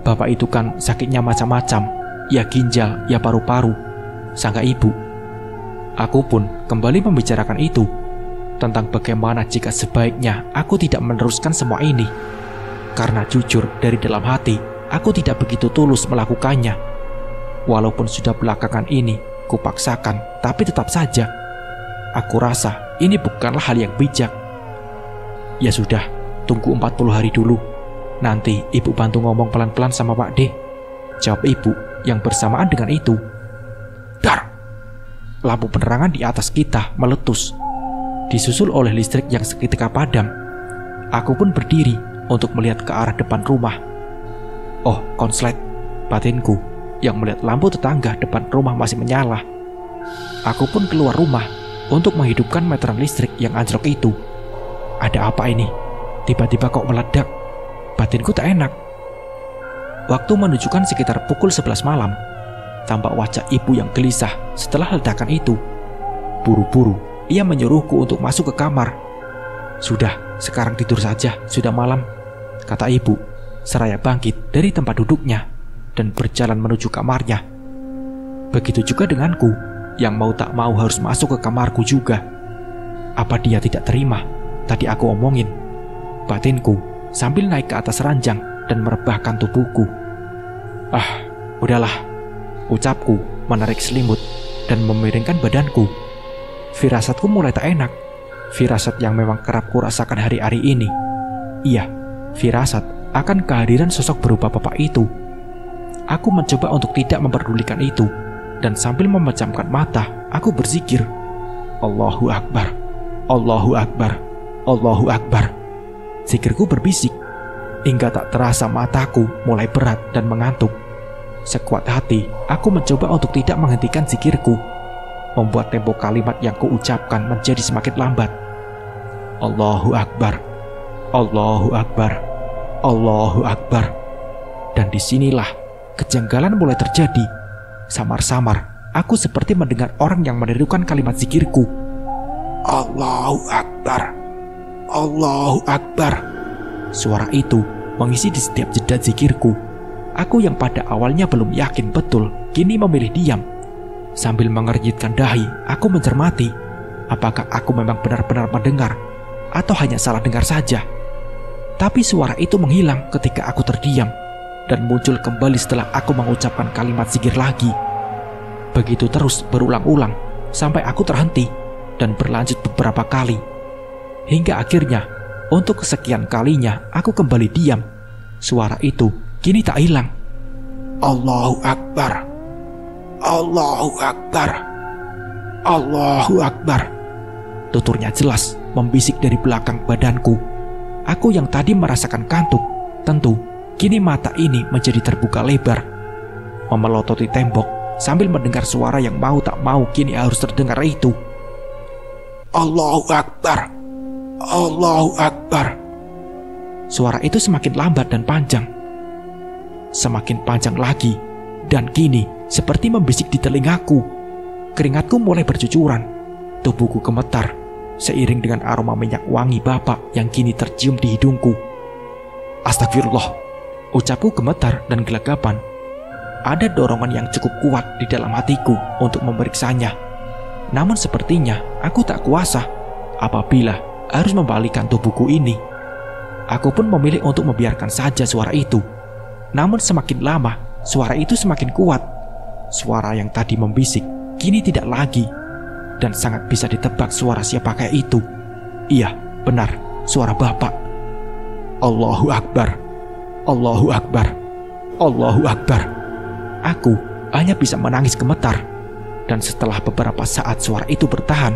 Speaker 1: Bapak itu kan sakitnya macam-macam, ya ginjal, ya paru-paru," sangka ibu. Aku pun kembali membicarakan itu, tentang bagaimana jika sebaiknya aku tidak meneruskan semua ini. Karena jujur dari dalam hati, aku tidak begitu tulus melakukannya. Walaupun sudah belakangan ini kupaksakan, tapi tetap saja aku rasa ini bukanlah hal yang bijak. "Ya sudah, tunggu 40 hari dulu. Nanti ibu bantu ngomong pelan-pelan sama Pak D," jawab ibu yang bersamaan dengan itu. Dar! Lampu penerangan di atas kita meletus, disusul oleh listrik yang seketika padam. Aku pun berdiri untuk melihat ke arah depan rumah. "Oh, konslet," batinku yang melihat lampu tetangga depan rumah masih menyala. Aku pun keluar rumah untuk menghidupkan meteran listrik yang anjlok itu. Ada apa ini? Tiba-tiba kok meledak? Batinku tak enak. Waktu menunjukkan sekitar pukul 11 malam. Tampak wajah ibu yang gelisah setelah ledakan itu. Buru-buru ia menyuruhku untuk masuk ke kamar. "Sudah, sekarang tidur saja, sudah malam," kata ibu, seraya bangkit dari tempat duduknya dan berjalan menuju kamarnya. Begitu juga denganku, yang mau tak mau harus masuk ke kamarku juga. Apa dia tidak terima tadi aku omongin? Batinku sambil naik ke atas ranjang dan merebahkan tubuhku. "Ah, udahlah," ucapku menarik selimut dan memiringkan badanku. Firasatku mulai tak enak. Firasat yang memang kerap kurasakan hari-hari ini. Iya, firasat akan kehadiran sosok berupa bapak itu. Aku mencoba untuk tidak memperdulikan itu, dan sambil memejamkan mata, aku berzikir, "Allahu Akbar, Allahu Akbar, Allahu Akbar." Zikirku berbisik, hingga tak terasa mataku mulai berat dan mengantuk. Sekuat hati, aku mencoba untuk tidak menghentikan zikirku, membuat tempo kalimat yang kuucapkan menjadi semakin lambat. Allahu Akbar, Allahu Akbar, Allahu Akbar. Dan disinilah kejanggalan mulai terjadi. Samar-samar, aku seperti mendengar orang yang menirukan kalimat zikirku. Allahu Akbar, Allahu Akbar. Suara itu mengisi di setiap jeda zikirku. Aku yang pada awalnya belum yakin betul, kini memilih diam. Sambil mengernyitkan dahi, aku mencermati apakah aku memang benar-benar mendengar atau hanya salah dengar saja. Tapi suara itu menghilang ketika aku terdiam dan muncul kembali setelah aku mengucapkan kalimat zikir lagi. Begitu terus berulang-ulang sampai aku terhenti dan berlanjut beberapa kali. Hingga akhirnya, untuk kesekian kalinya aku kembali diam. Suara itu kini tak hilang. Allahu Akbar, Allahu Akbar, Allahu Akbar. Tuturnya jelas membisik dari belakang badanku. Aku yang tadi merasakan kantuk, tentu kini mata ini menjadi terbuka lebar, memelototi tembok sambil mendengar suara yang mau tak mau kini harus terdengar itu. Allahu Akbar, Allahu Akbar. Suara itu semakin lambat dan panjang, semakin panjang lagi, dan kini seperti membisik di telingaku. Keringatku mulai bercucuran, tubuhku gemetar seiring dengan aroma minyak wangi bapak yang kini tercium di hidungku. Astagfirullah, ucapku gemetar dan gelagapan. Ada dorongan yang cukup kuat di dalam hatiku untuk memeriksanya. Namun sepertinya aku tak kuasa apabila harus membalikkan tubuhku ini. Aku pun memilih untuk membiarkan saja suara itu. Namun semakin lama, suara itu semakin kuat. Suara yang tadi membisik kini tidak lagi, dan sangat bisa ditebak suara siapa kayak itu. Iya, benar, suara bapak. Allahu Akbar, Allahu Akbar, Allahu Akbar. Aku hanya bisa menangis gemetar. Dan setelah beberapa saat suara itu bertahan,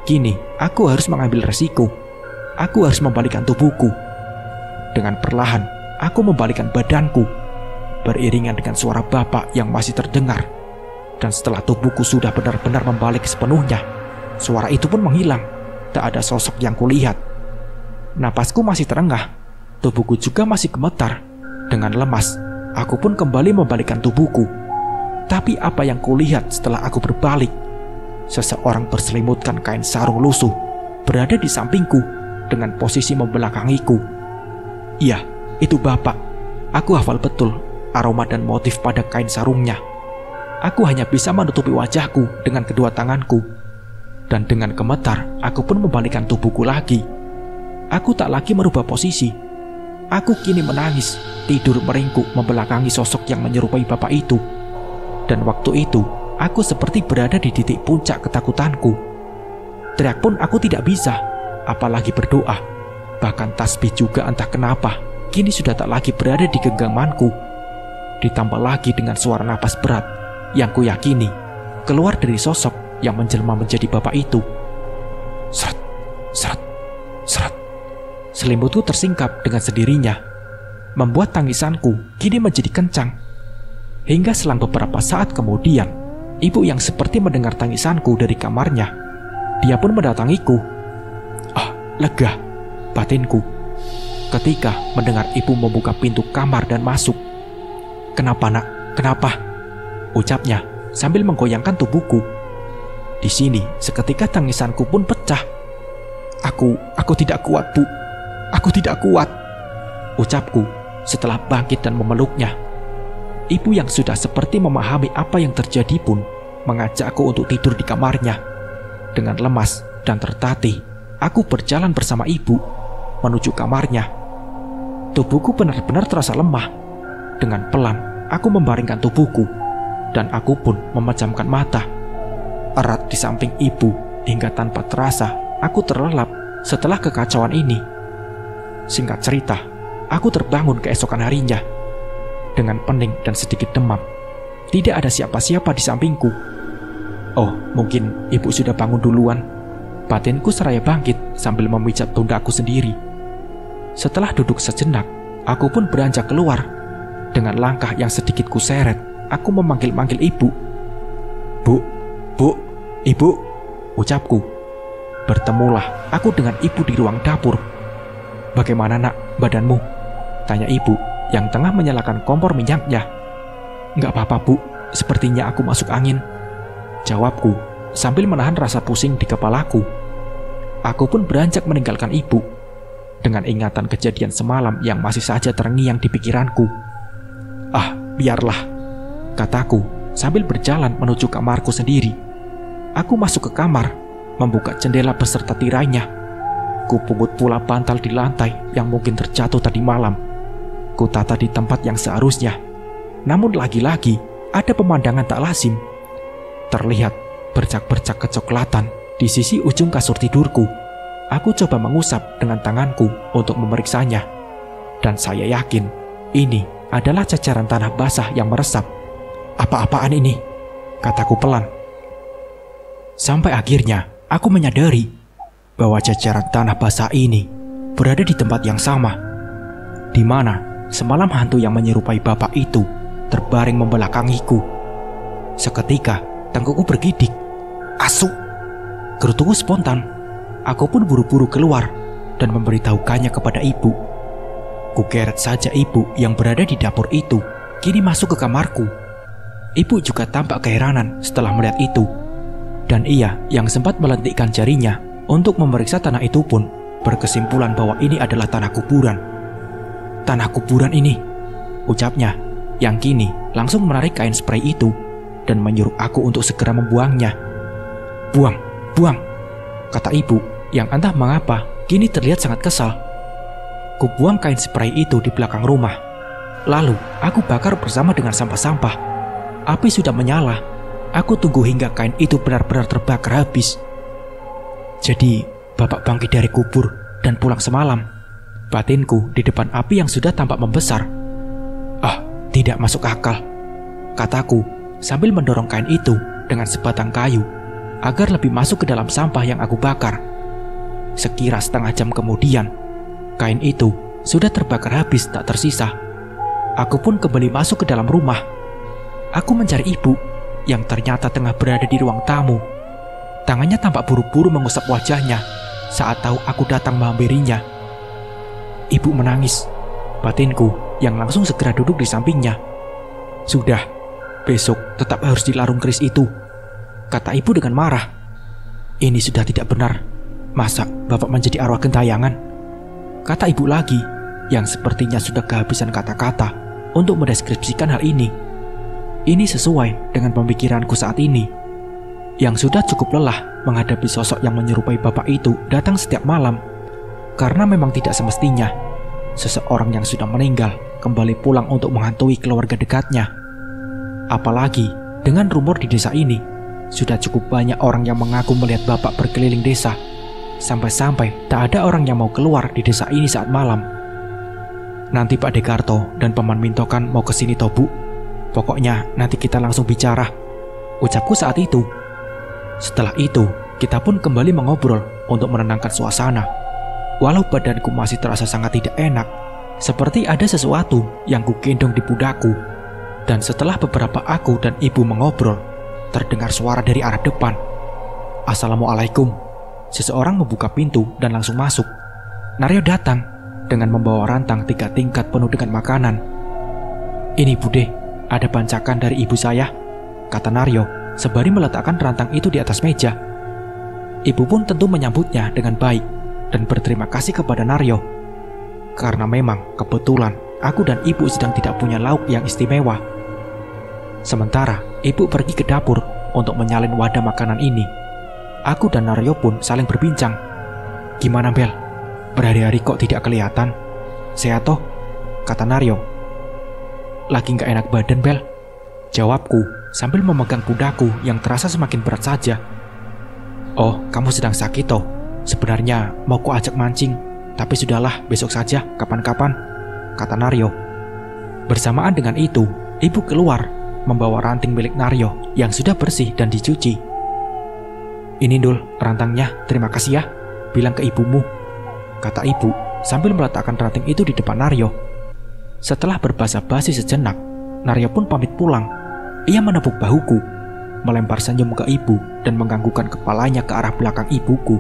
Speaker 1: kini aku harus mengambil resiko. Aku harus membalikkan tubuhku. Dengan perlahan, aku membalikkan badanku, beriringan dengan suara bapak yang masih terdengar. Dan setelah tubuhku sudah benar-benar membalik sepenuhnya, suara itu pun menghilang. Tak ada sosok yang kulihat. Napasku masih terengah, tubuhku juga masih gemetar. Dengan lemas, aku pun kembali membalikkan tubuhku. Tapi apa yang kulihat setelah aku berbalik? Seseorang berselimutkan kain sarung lusuh berada di sampingku dengan posisi membelakangiku. Iya, itu bapak. Aku hafal betul aroma dan motif pada kain sarungnya. Aku hanya bisa menutupi wajahku dengan kedua tanganku. Dan dengan gemetar, aku pun membalikkan tubuhku lagi. Aku tak lagi merubah posisi. Aku kini menangis, tidur meringkuk membelakangi sosok yang menyerupai bapak itu. Dan waktu itu, aku seperti berada di titik puncak ketakutanku. Teriak pun aku tidak bisa, apalagi berdoa. Bahkan tasbih juga entah kenapa, kini sudah tak lagi berada di genggamanku. Ditambah lagi dengan suara napas berat, yang kuyakini keluar dari sosok yang menjelma menjadi bapak itu. Seret, seret, seret. Selimutku tersingkap dengan sendirinya, membuat tangisanku kini menjadi kencang. Hingga selang beberapa saat kemudian, ibu yang seperti mendengar tangisanku dari kamarnya, dia pun mendatangiku. Ah, lega batinku ketika mendengar ibu membuka pintu kamar dan masuk. Kenapa nak? Kenapa? Ucapnya sambil menggoyangkan tubuhku. Di sini seketika tangisanku pun pecah. Aku tidak kuat, Bu. Aku tidak kuat, ucapku setelah bangkit dan memeluknya. Ibu yang sudah seperti memahami apa yang terjadi pun mengajakku untuk tidur di kamarnya. Dengan lemas dan tertatih, aku berjalan bersama ibu menuju kamarnya. Tubuhku benar-benar terasa lemah. Dengan pelan, aku membaringkan tubuhku dan aku pun memejamkan mata. Erat di samping ibu hingga tanpa terasa aku terlelap setelah kekacauan ini. Singkat cerita, aku terbangun keesokan harinya dengan pening dan sedikit demam. Tidak ada siapa-siapa di sampingku. Oh, mungkin ibu sudah bangun duluan. Batinku seraya bangkit sambil memijat pundakku sendiri. Setelah duduk sejenak, aku pun beranjak keluar. Dengan langkah yang sedikit kuseret, aku memanggil-manggil ibu. Bu, ibu, ucapku. Bertemulah aku dengan ibu di ruang dapur. Bagaimana nak badanmu? Tanya ibu yang tengah menyalakan kompor minyaknya. Nggak apa-apa, Bu, sepertinya aku masuk angin, jawabku sambil menahan rasa pusing di kepalaku. Aku pun beranjak meninggalkan ibu dengan ingatan kejadian semalam yang masih saja terngiang di pikiranku. Ah, biarlah, kataku sambil berjalan menuju kamarku sendiri. Aku masuk ke kamar, membuka jendela beserta tirainya. Kupungut pula bantal di lantai yang mungkin terjatuh tadi malam. Kutata di tempat yang seharusnya. Namun lagi-lagi ada pemandangan tak lazim. Terlihat bercak-bercak kecoklatan di sisi ujung kasur tidurku. Aku coba mengusap dengan tanganku untuk memeriksanya. Dan saya yakin ini adalah cacaran tanah basah yang meresap. Apa-apaan ini? Kataku pelan. Sampai akhirnya aku menyadari bahwa cacaran tanah basah ini berada di tempat yang sama, di mana semalam hantu yang menyerupai bapak itu terbaring membelakangiku. Seketika tengkukku bergidik. Asu! Gerutuku spontan. Aku pun buru-buru keluar dan memberitahukannya kepada ibu. Kugeret saja ibu yang berada di dapur itu kini masuk ke kamarku. Ibu juga tampak keheranan setelah melihat itu. Dan ia yang sempat melentikkan jarinya untuk memeriksa tanah itu pun berkesimpulan bahwa ini adalah tanah kuburan. Tanah kuburan ini, ucapnya, yang kini langsung menarik kain spray itu dan menyuruh aku untuk segera membuangnya. Buang, buang, kata ibu yang entah mengapa kini terlihat sangat kesal. Kubuang kain spray itu di belakang rumah. Lalu aku bakar bersama dengan sampah-sampah. Api sudah menyala. Aku tunggu hingga kain itu benar-benar terbakar habis. Jadi, bapak bangkit dari kubur dan pulang semalam. Batinku di depan api yang sudah tampak membesar. Ah, tidak masuk akal, kataku sambil mendorong kain itu dengan sebatang kayu agar lebih masuk ke dalam sampah yang aku bakar. Sekira setengah jam kemudian, kain itu sudah terbakar habis tak tersisa. Aku pun kembali masuk ke dalam rumah. Aku mencari ibu yang ternyata tengah berada di ruang tamu. Tangannya tampak buru-buru mengusap wajahnya saat tahu aku datang menghampirinya. Ibu menangis. Batinku yang langsung segera duduk di sampingnya. "Sudah, besok tetap harus dilarung keris itu," kata ibu dengan marah. "Ini sudah tidak benar. Masa bapak menjadi arwah gentayangan?" kata ibu lagi, yang sepertinya sudah kehabisan kata-kata untuk mendeskripsikan hal ini. Ini sesuai dengan pemikiranku saat ini, yang sudah cukup lelah menghadapi sosok yang menyerupai bapak itu datang setiap malam. Karena memang tidak semestinya seseorang yang sudah meninggal kembali pulang untuk menghantui keluarga dekatnya. Apalagi dengan rumor di desa ini, sudah cukup banyak orang yang mengaku melihat bapak berkeliling desa. Sampai-sampai tak ada orang yang mau keluar di desa ini saat malam. "Nanti Pak Dekarto dan Paman Minto kan mau kesini toh, Bu? Pokoknya nanti kita langsung bicara," ucapku saat itu. Setelah itu, kita pun kembali mengobrol untuk menenangkan suasana. Walau badanku masih terasa sangat tidak enak, seperti ada sesuatu yang kugendong di pundakku. Dan setelah beberapa aku dan ibu mengobrol, terdengar suara dari arah depan. "Assalamualaikum." Seseorang membuka pintu dan langsung masuk. Naryo datang dengan membawa rantang 3 tingkat penuh dengan makanan. "Ini Bude, ada bancakan dari ibu saya," kata Naryo sembari meletakkan rantang itu di atas meja. Ibu pun tentu menyambutnya dengan baik dan berterima kasih kepada Naryo. Karena memang kebetulan aku dan ibu sedang tidak punya lauk yang istimewa. Sementara ibu pergi ke dapur untuk menyalin wadah makanan ini, aku dan Naryo pun saling berbincang. "Gimana Bel? Berhari-hari kok tidak kelihatan? Sehat toh?" kata Naryo. "Lagi gak enak badan Bel," jawabku sambil memegang pundaku yang terasa semakin berat saja. "Oh, kamu sedang sakit toh? Sebenarnya mau ku ajak mancing, tapi sudahlah, besok saja, kapan-kapan," kata Naryo. Bersamaan dengan itu, ibu keluar membawa ranting milik Naryo yang sudah bersih dan dicuci. "Ini Dul, rantangnya, terima kasih ya, bilang ke ibumu," kata ibu sambil meletakkan ranting itu di depan Naryo. Setelah berbasa-basi sejenak, Naryo pun pamit pulang. Ia menepuk bahuku, melempar senyum ke ibu dan mengganggukan kepalanya ke arah belakang ibuku.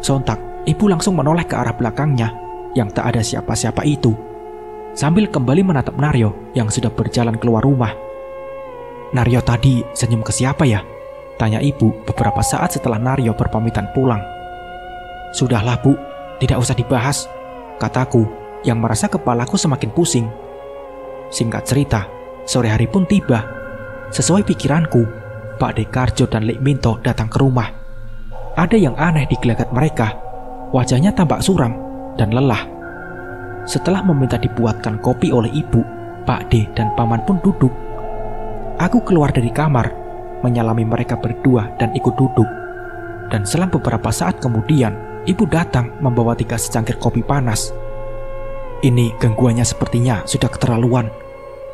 Speaker 1: Sontak, ibu langsung menoleh ke arah belakangnya yang tak ada siapa-siapa itu, sambil kembali menatap Naryo yang sudah berjalan keluar rumah. "Naryo tadi senyum ke siapa ya?" tanya ibu beberapa saat setelah Naryo berpamitan pulang. "Sudahlah Bu, tidak usah dibahas," kataku yang merasa kepalaku semakin pusing. Singkat cerita, sore hari pun tiba. Sesuai pikiranku, Pak Dekarjo dan Lek Minto datang ke rumah. Ada yang aneh di gelagat mereka. Wajahnya tampak suram dan lelah. Setelah meminta dibuatkan kopi oleh ibu, Pak D dan Paman pun duduk. Aku keluar dari kamar, menyalami mereka berdua dan ikut duduk. Dan selang beberapa saat kemudian, ibu datang membawa 3 secangkir kopi panas. "Ini gangguannya sepertinya sudah keterlaluan.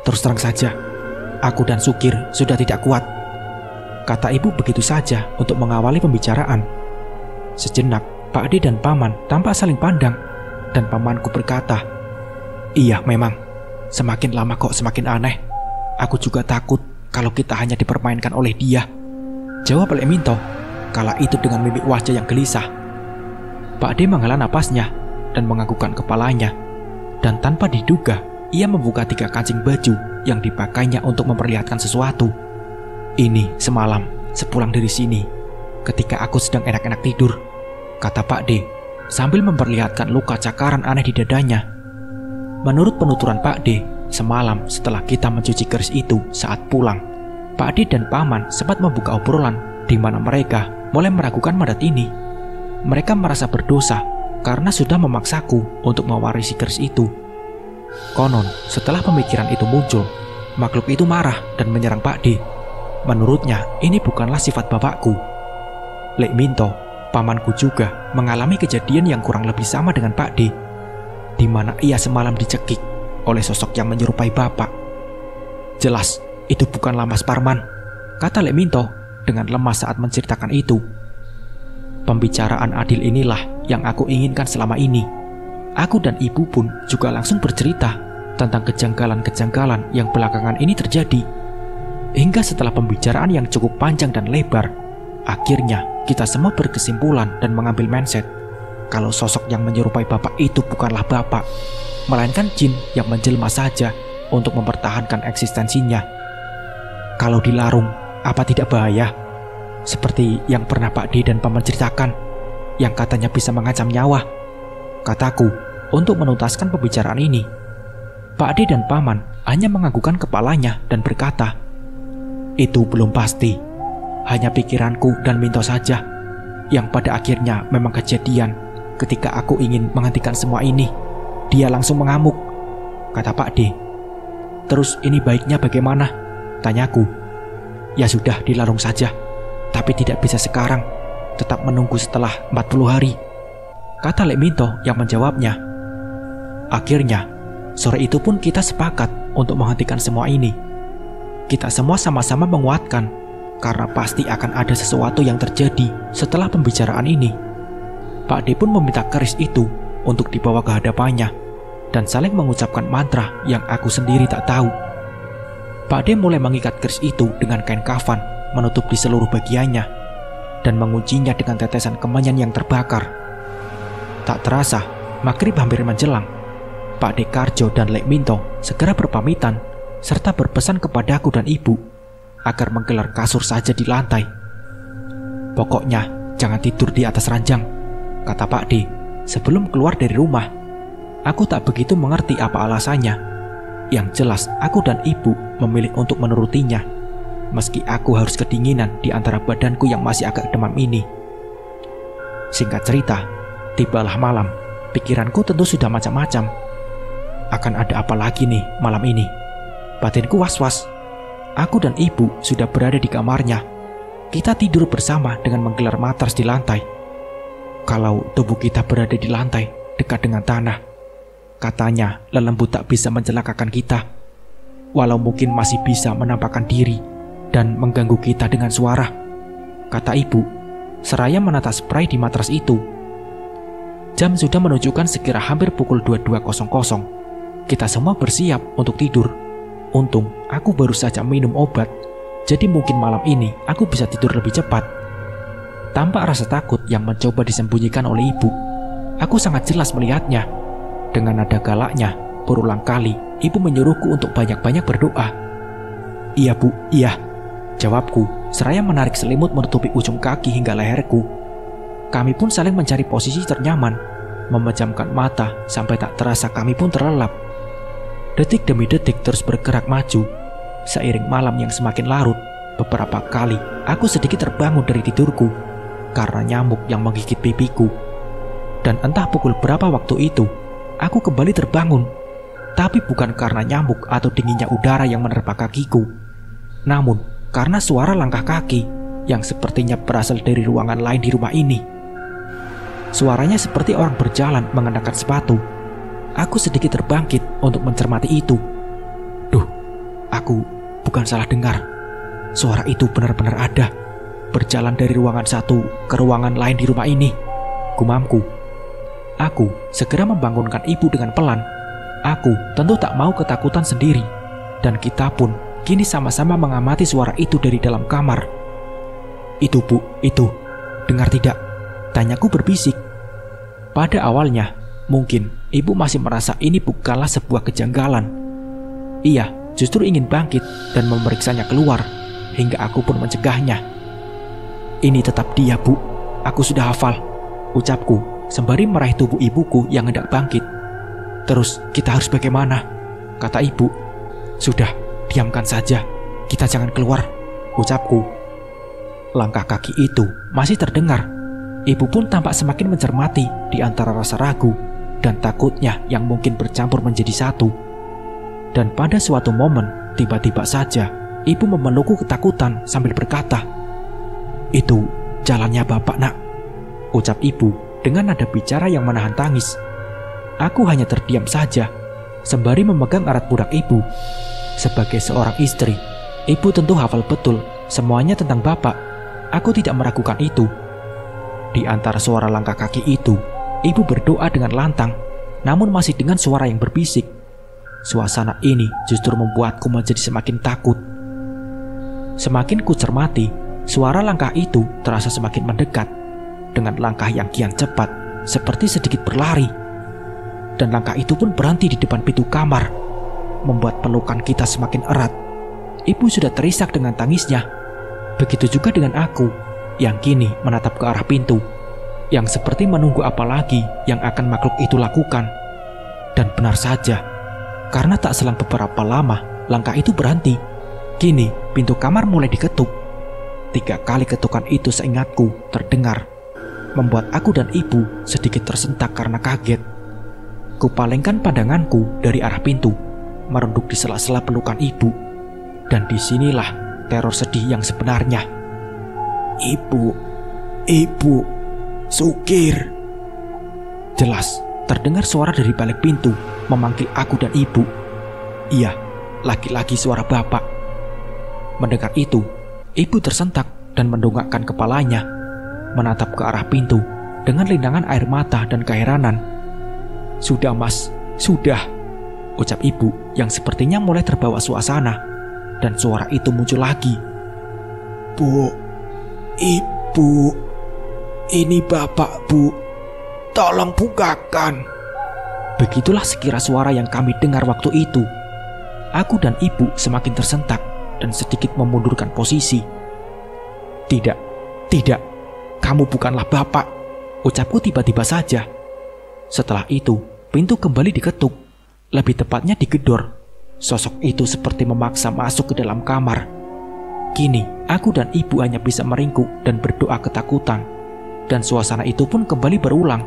Speaker 1: Terus terang saja, aku dan Sukir sudah tidak kuat," kata ibu begitu saja untuk mengawali pembicaraan. Sejenak, Pak D dan Paman tampak saling pandang, dan pamanku berkata, "Iya memang, semakin lama kok semakin aneh. Aku juga takut kalau kita hanya dipermainkan oleh dia," jawab Lek Minto kala itu dengan mimik wajah yang gelisah. Pak D menghela napasnya dan menganggukkan kepalanya, dan tanpa diduga ia membuka 3 kancing baju yang dipakainya untuk memperlihatkan sesuatu. "Ini semalam sepulang dari sini, ketika aku sedang enak-enak tidur," kata Pak D sambil memperlihatkan luka cakaran aneh di dadanya. Menurut penuturan Pak D, semalam setelah kita mencuci keris itu saat pulang, Pak D dan Paman sempat membuka obrolan di mana mereka mulai meragukan Madat ini. Mereka merasa berdosa karena sudah memaksaku untuk mewarisi keris itu. Konon, setelah pemikiran itu muncul, makhluk itu marah dan menyerang Pak D. Menurutnya, ini bukanlah sifat bapakku. Lek Minto, pamanku juga mengalami kejadian yang kurang lebih sama dengan Pak D, di mana ia semalam dicekik oleh sosok yang menyerupai bapak. Jelas, Itu bukanlah Mas Parman, kata Lek Minto dengan lemah saat menceritakan itu. Pembicaraan adil inilah yang aku inginkan selama ini. Aku dan ibu pun juga langsung bercerita tentang kejanggalan-kejanggalan yang belakangan ini terjadi. Hingga setelah pembicaraan yang cukup panjang dan lebar, akhirnya kita semua berkesimpulan dan mengambil mindset kalau sosok yang menyerupai bapak itu bukanlah bapak, melainkan jin yang menjelma saja untuk mempertahankan eksistensinya. Kalau dilarung, apa tidak bahaya? Seperti yang pernah Pak D dan Paman ceritakan, yang katanya bisa mengancam nyawa, kataku untuk menuntaskan pembicaraan ini. Pak D dan Paman hanya menganggukkan kepalanya dan berkata, itu belum pasti, hanya pikiranku dan Minto saja, yang pada akhirnya memang kejadian. Ketika aku ingin menghentikan semua ini, dia langsung mengamuk, kata Pak D. Terus ini baiknya bagaimana? Tanyaku. Ya sudah, dilarung saja, tapi tidak bisa sekarang, tetap menunggu setelah 40 hari, kata Lek Minto yang menjawabnya. Akhirnya, sore itu pun kita sepakat untuk menghentikan semua ini. Kita semua sama-sama menguatkan, karena pasti akan ada sesuatu yang terjadi setelah pembicaraan ini. Pak D pun meminta keris itu untuk dibawa ke hadapannya, dan saling mengucapkan mantra yang aku sendiri tak tahu. Pak D mulai mengikat keris itu dengan kain kafan, menutup di seluruh bagiannya, dan menguncinya dengan tetesan kemenyan yang terbakar. Tak terasa, maghrib hampir menjelang. Pak D Karjo dan Lek Minto segera berpamitan, serta berpesan kepadaku dan ibu agar menggelar kasur saja di lantai. Pokoknya jangan tidur di atas ranjang, kata Pak D sebelum keluar dari rumah. Aku tak begitu mengerti apa alasannya. Yang jelas aku dan ibu memilih untuk menurutinya, meski aku harus kedinginan di antara badanku yang masih agak demam ini. Singkat cerita, tibalah malam. Pikiranku tentu sudah macam-macam. Akan ada apa lagi nih malam ini? Batinku was-was. Aku dan ibu sudah berada di kamarnya. Kita tidur bersama dengan menggelar matras di lantai. Kalau tubuh kita berada di lantai dekat dengan tanah, katanya lelembut tak bisa mencelakakan kita, walau mungkin masih bisa menampakkan diri dan mengganggu kita dengan suara, kata ibu seraya menata spray di matras itu. Jam sudah menunjukkan sekira hampir pukul 22.00. Kita semua bersiap untuk tidur. Untung aku baru saja minum obat, jadi mungkin malam ini aku bisa tidur lebih cepat. Tampak rasa takut yang mencoba disembunyikan oleh ibu, aku sangat jelas melihatnya. Dengan nada galaknya, berulang kali ibu menyuruhku untuk banyak-banyak berdoa. Iya bu, iya, jawabku seraya menarik selimut menutupi ujung kaki hingga leherku. Kami pun saling mencari posisi ternyaman, memejamkan mata sampai tak terasa kami pun terlelap. Detik demi detik terus bergerak maju. Seiring malam yang semakin larut, beberapa kali aku sedikit terbangun dari tidurku karena nyamuk yang menggigit pipiku. Dan entah pukul berapa waktu itu, aku kembali terbangun. Tapi bukan karena nyamuk atau dinginnya udara yang menerpa kakiku, namun karena suara langkah kaki yang sepertinya berasal dari ruangan lain di rumah ini. Suaranya seperti orang berjalan mengenakan sepatu. Aku sedikit terbangkit untuk mencermati itu. Duh, aku bukan salah dengar. Suara itu benar-benar ada, berjalan dari ruangan satu ke ruangan lain di rumah ini, gumamku. Aku segera membangunkan ibu dengan pelan. Aku tentu tak mau ketakutan sendiri, dan kita pun kini sama-sama mengamati suara itu dari dalam kamar. Itu bu, itu, dengar tidak? Tanyaku berbisik. Pada awalnya, mungkin ibu masih merasa ini bukanlah sebuah kejanggalan. Ia justru ingin bangkit dan memeriksanya keluar, hingga aku pun mencegahnya. Ini tetap dia bu, aku sudah hafal, ucapku sembari meraih tubuh ibuku yang hendak bangkit. Terus kita harus bagaimana? Kata ibu. Sudah, diamkan saja, kita jangan keluar, ucapku. Langkah kaki itu masih terdengar. Ibu pun tampak semakin mencermati di antara rasa ragu dan takutnya yang mungkin bercampur menjadi satu. Dan pada suatu momen, tiba-tiba saja ibu memelukku ketakutan sambil berkata, "Itu jalannya bapak nak," ucap ibu dengan nada bicara yang menahan tangis. Aku hanya terdiam saja, sembari memegang erat pundak ibu. Sebagai seorang istri, Ibu tentu hafal betul semuanya tentang Bapak. Aku tidak meragukan itu. Di antara suara langkah kaki itu, ibu berdoa dengan lantang, namun masih dengan suara yang berbisik. Suasana ini justru membuatku menjadi semakin takut. Semakin ku cermati, suara langkah itu terasa semakin mendekat, dengan langkah yang kian cepat, seperti sedikit berlari. Dan langkah itu pun berhenti di depan pintu kamar, membuat pelukan kita semakin erat. Ibu sudah terisak dengan tangisnya. Begitu juga dengan aku, yang kini menatap ke arah pintu, yang seperti menunggu apa lagi yang akan makhluk itu lakukan. Dan benar saja, karena tak selang beberapa lama, langkah itu berhenti. Kini, pintu kamar mulai diketuk. 3 kali ketukan itu seingatku terdengar, membuat aku dan ibu sedikit tersentak karena kaget. Kupalingkan pandanganku dari arah pintu, merunduk di sela-sela pelukan ibu. Dan disinilah teror sedih yang sebenarnya. Ibu, Sukir. Jelas terdengar suara dari balik pintu memanggil aku dan ibu. Iya, laki-laki suara Bapak. Mendengar itu, ibu tersentak dan mendongakkan kepalanya, menatap ke arah pintu dengan linangan air mata dan keheranan. "Sudah mas, sudah," ucap ibu yang sepertinya mulai terbawa suasana. Dan suara itu muncul lagi. "Bu, Ibu, ini Bapak, Bu. Tolong bukakan." Begitulah sekira suara yang kami dengar waktu itu. Aku dan ibu semakin tersentak dan sedikit memundurkan posisi. Tidak, kamu bukanlah Bapak," ucapku tiba-tiba saja. Setelah itu, pintu kembali diketuk, lebih tepatnya digedor. Sosok itu seperti memaksa masuk ke dalam kamar. Kini, aku dan ibu hanya bisa meringkuk dan berdoa ketakutan. Dan suasana itu pun kembali berulang.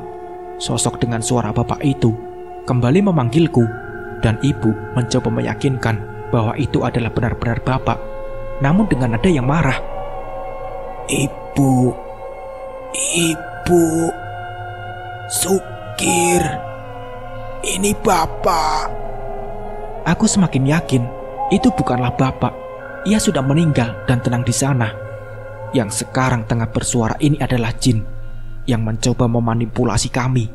Speaker 1: Sosok dengan suara Bapak itu kembali memanggilku, dan ibu mencoba meyakinkan bahwa itu adalah benar-benar Bapak, namun dengan nada yang marah. Ibu, Sukir, ini Bapak." Aku semakin yakin itu bukanlah Bapak. Ia sudah meninggal dan tenang di sana. Yang sekarang tengah bersuara ini adalah jin yang mencoba memanipulasi kami.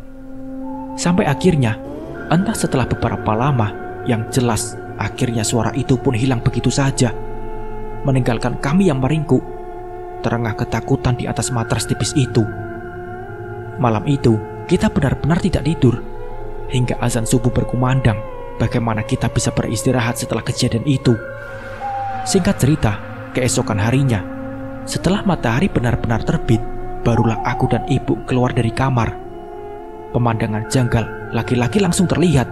Speaker 1: Sampai akhirnya, entah setelah beberapa lama, yang jelas akhirnya suara itu pun hilang begitu saja, meninggalkan kami yang meringkuk, terengah ketakutan di atas matras tipis itu. Malam itu, kita benar-benar tidak tidur, hingga azan subuh berkumandang. Bagaimana kita bisa beristirahat setelah kejadian itu? Singkat cerita, keesokan harinya, setelah matahari benar-benar terbit, barulah aku dan ibu keluar dari kamar. Pemandangan janggal laki-laki langsung terlihat.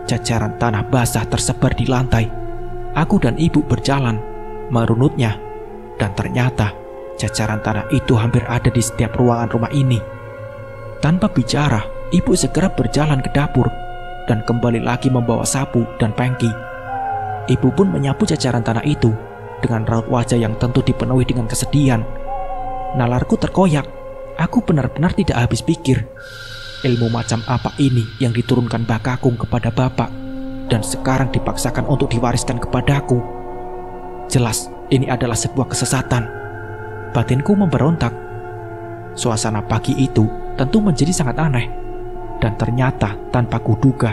Speaker 1: Cacaran tanah basah tersebar di lantai. Aku dan ibu berjalan, merunutnya, dan ternyata cacaran tanah itu hampir ada di setiap ruangan rumah ini. Tanpa bicara, ibu segera berjalan ke dapur dan kembali lagi membawa sapu dan pengki. Ibu pun menyapu cacaran tanah itu dengan raut wajah yang tentu dipenuhi dengan kesedihan. Nalarku terkoyak. Aku benar-benar tidak habis pikir. Ilmu macam apa ini yang diturunkan Mbah Kakung kepada Bapak dan sekarang dipaksakan untuk diwariskan kepadaku? Jelas ini adalah sebuah kesesatan. Batinku memberontak. Suasana pagi itu tentu menjadi sangat aneh. Dan ternyata tanpa kuduga,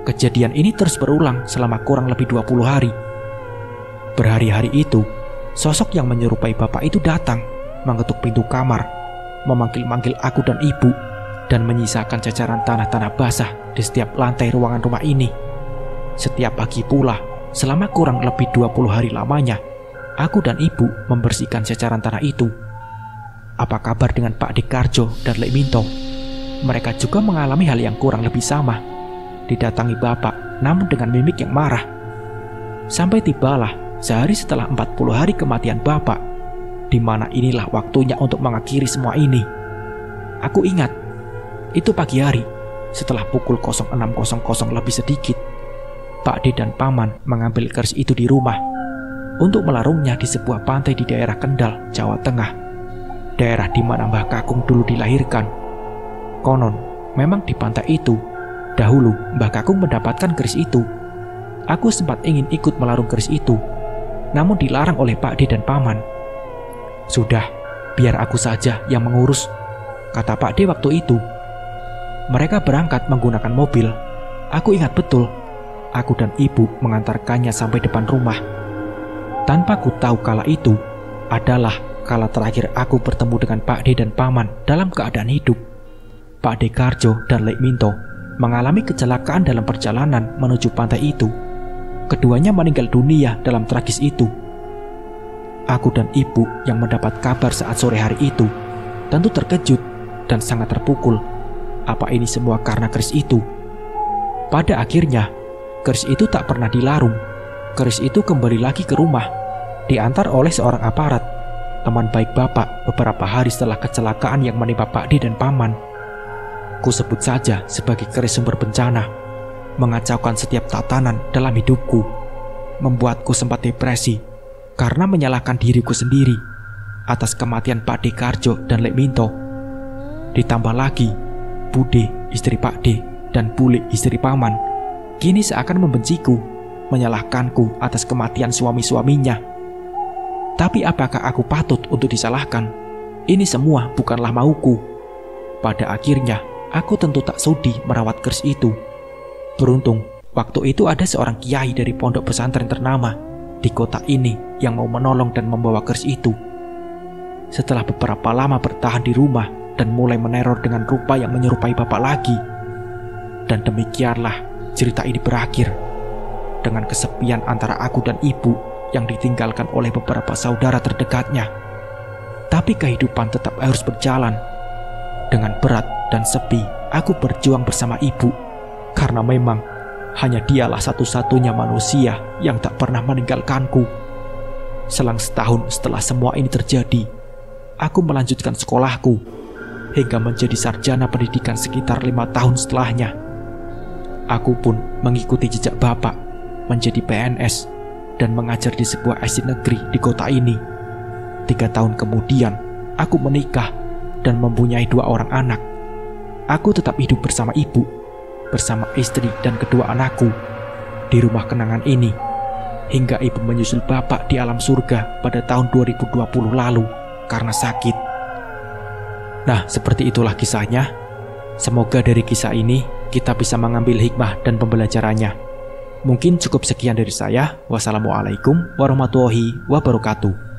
Speaker 1: kejadian ini terus berulang selama kurang lebih 20 hari. Berhari-hari itu, sosok yang menyerupai Bapak itu datang, mengetuk pintu kamar, memanggil-manggil aku dan ibu, dan menyisakan cacaran tanah-tanah basah di setiap lantai ruangan rumah ini. Setiap pagi pula, selama kurang lebih 20 hari lamanya, aku dan ibu membersihkan cacaran tanah itu. Apa kabar dengan Pak Dikarjo dan Lek Minto? Mereka juga mengalami hal yang kurang lebih sama. Didatangi Bapak, namun dengan mimik yang marah. Sampai tibalah sehari setelah 40 hari kematian Bapak, di mana inilah waktunya untuk mengakhiri semua ini. Aku ingat, itu pagi hari, setelah pukul 06.00 lebih sedikit, Pak D dan Paman mengambil keris itu di rumah untuk melarungnya di sebuah pantai di daerah Kendal, Jawa Tengah, daerah di mana Mbah Kakung dulu dilahirkan. Konon, memang di pantai itu, dahulu Mbah Kakung mendapatkan keris itu. Aku sempat ingin ikut melarung keris itu, namun dilarang oleh Pak D dan Paman. "Sudah, biar aku saja yang mengurus," kata Pak D waktu itu. Mereka berangkat menggunakan mobil. Aku ingat betul, aku dan ibu mengantarkannya sampai depan rumah. Tanpa ku tahu kala itu adalah kala terakhir aku bertemu dengan Pak D dan Paman dalam keadaan hidup. Pak D Karjo dan Lek Minto mengalami kecelakaan dalam perjalanan menuju pantai itu. Keduanya meninggal dunia dalam tragis itu. Aku dan ibu yang mendapat kabar saat sore hari itu tentu terkejut dan sangat terpukul. Apa ini semua karena keris itu? Pada akhirnya, keris itu tak pernah dilarung. Keris itu kembali lagi ke rumah, diantar oleh seorang aparat, teman baik bapak beberapa hari setelah kecelakaan yang menimpa Pak D dan Paman. Ku sebut saja sebagai keris sumber bencana, mengacaukan setiap tatanan dalam hidupku, membuatku sempat depresi karena menyalahkan diriku sendiri atas kematian Pak D Karjo dan Lek Minto. Ditambah lagi, Bude, istri Pak D, dan Bule, istri Paman, kini seakan membenciku, menyalahkanku atas kematian suami-suaminya. Tapi apakah aku patut untuk disalahkan? Ini semua bukanlah mauku. Pada akhirnya, aku tentu tak sudi merawat keris itu. Beruntung, waktu itu ada seorang kiai dari pondok pesantren ternama di kota ini yang mau menolong dan membawa keris itu. Setelah beberapa lama bertahan di rumah dan mulai meneror dengan rupa yang menyerupai bapak lagi. Dan demikianlah cerita ini berakhir, dengan kesepian antara aku dan ibu yang ditinggalkan oleh beberapa saudara terdekatnya. Tapi kehidupan tetap harus berjalan. Dengan berat dan sepi, aku berjuang bersama ibu, karena memang hanya dialah satu-satunya manusia yang tak pernah meninggalkanku. Selang setahun setelah semua ini terjadi, aku melanjutkan sekolahku hingga menjadi sarjana pendidikan sekitar 5 tahun setelahnya. Aku pun mengikuti jejak bapak, menjadi PNS dan mengajar di sebuah SD negeri di kota ini. 3 tahun kemudian, aku menikah dan mempunyai 2 orang anak. Aku tetap hidup bersama ibu, bersama istri dan kedua anakku di rumah kenangan ini, hingga ibu menyusul bapak di alam surga pada tahun 2020 lalu karena sakit. Nah, seperti itulah kisahnya. Semoga dari kisah ini kita bisa mengambil hikmah dan pembelajarannya. Mungkin cukup sekian dari saya. Wassalamualaikum warahmatullahi wabarakatuh.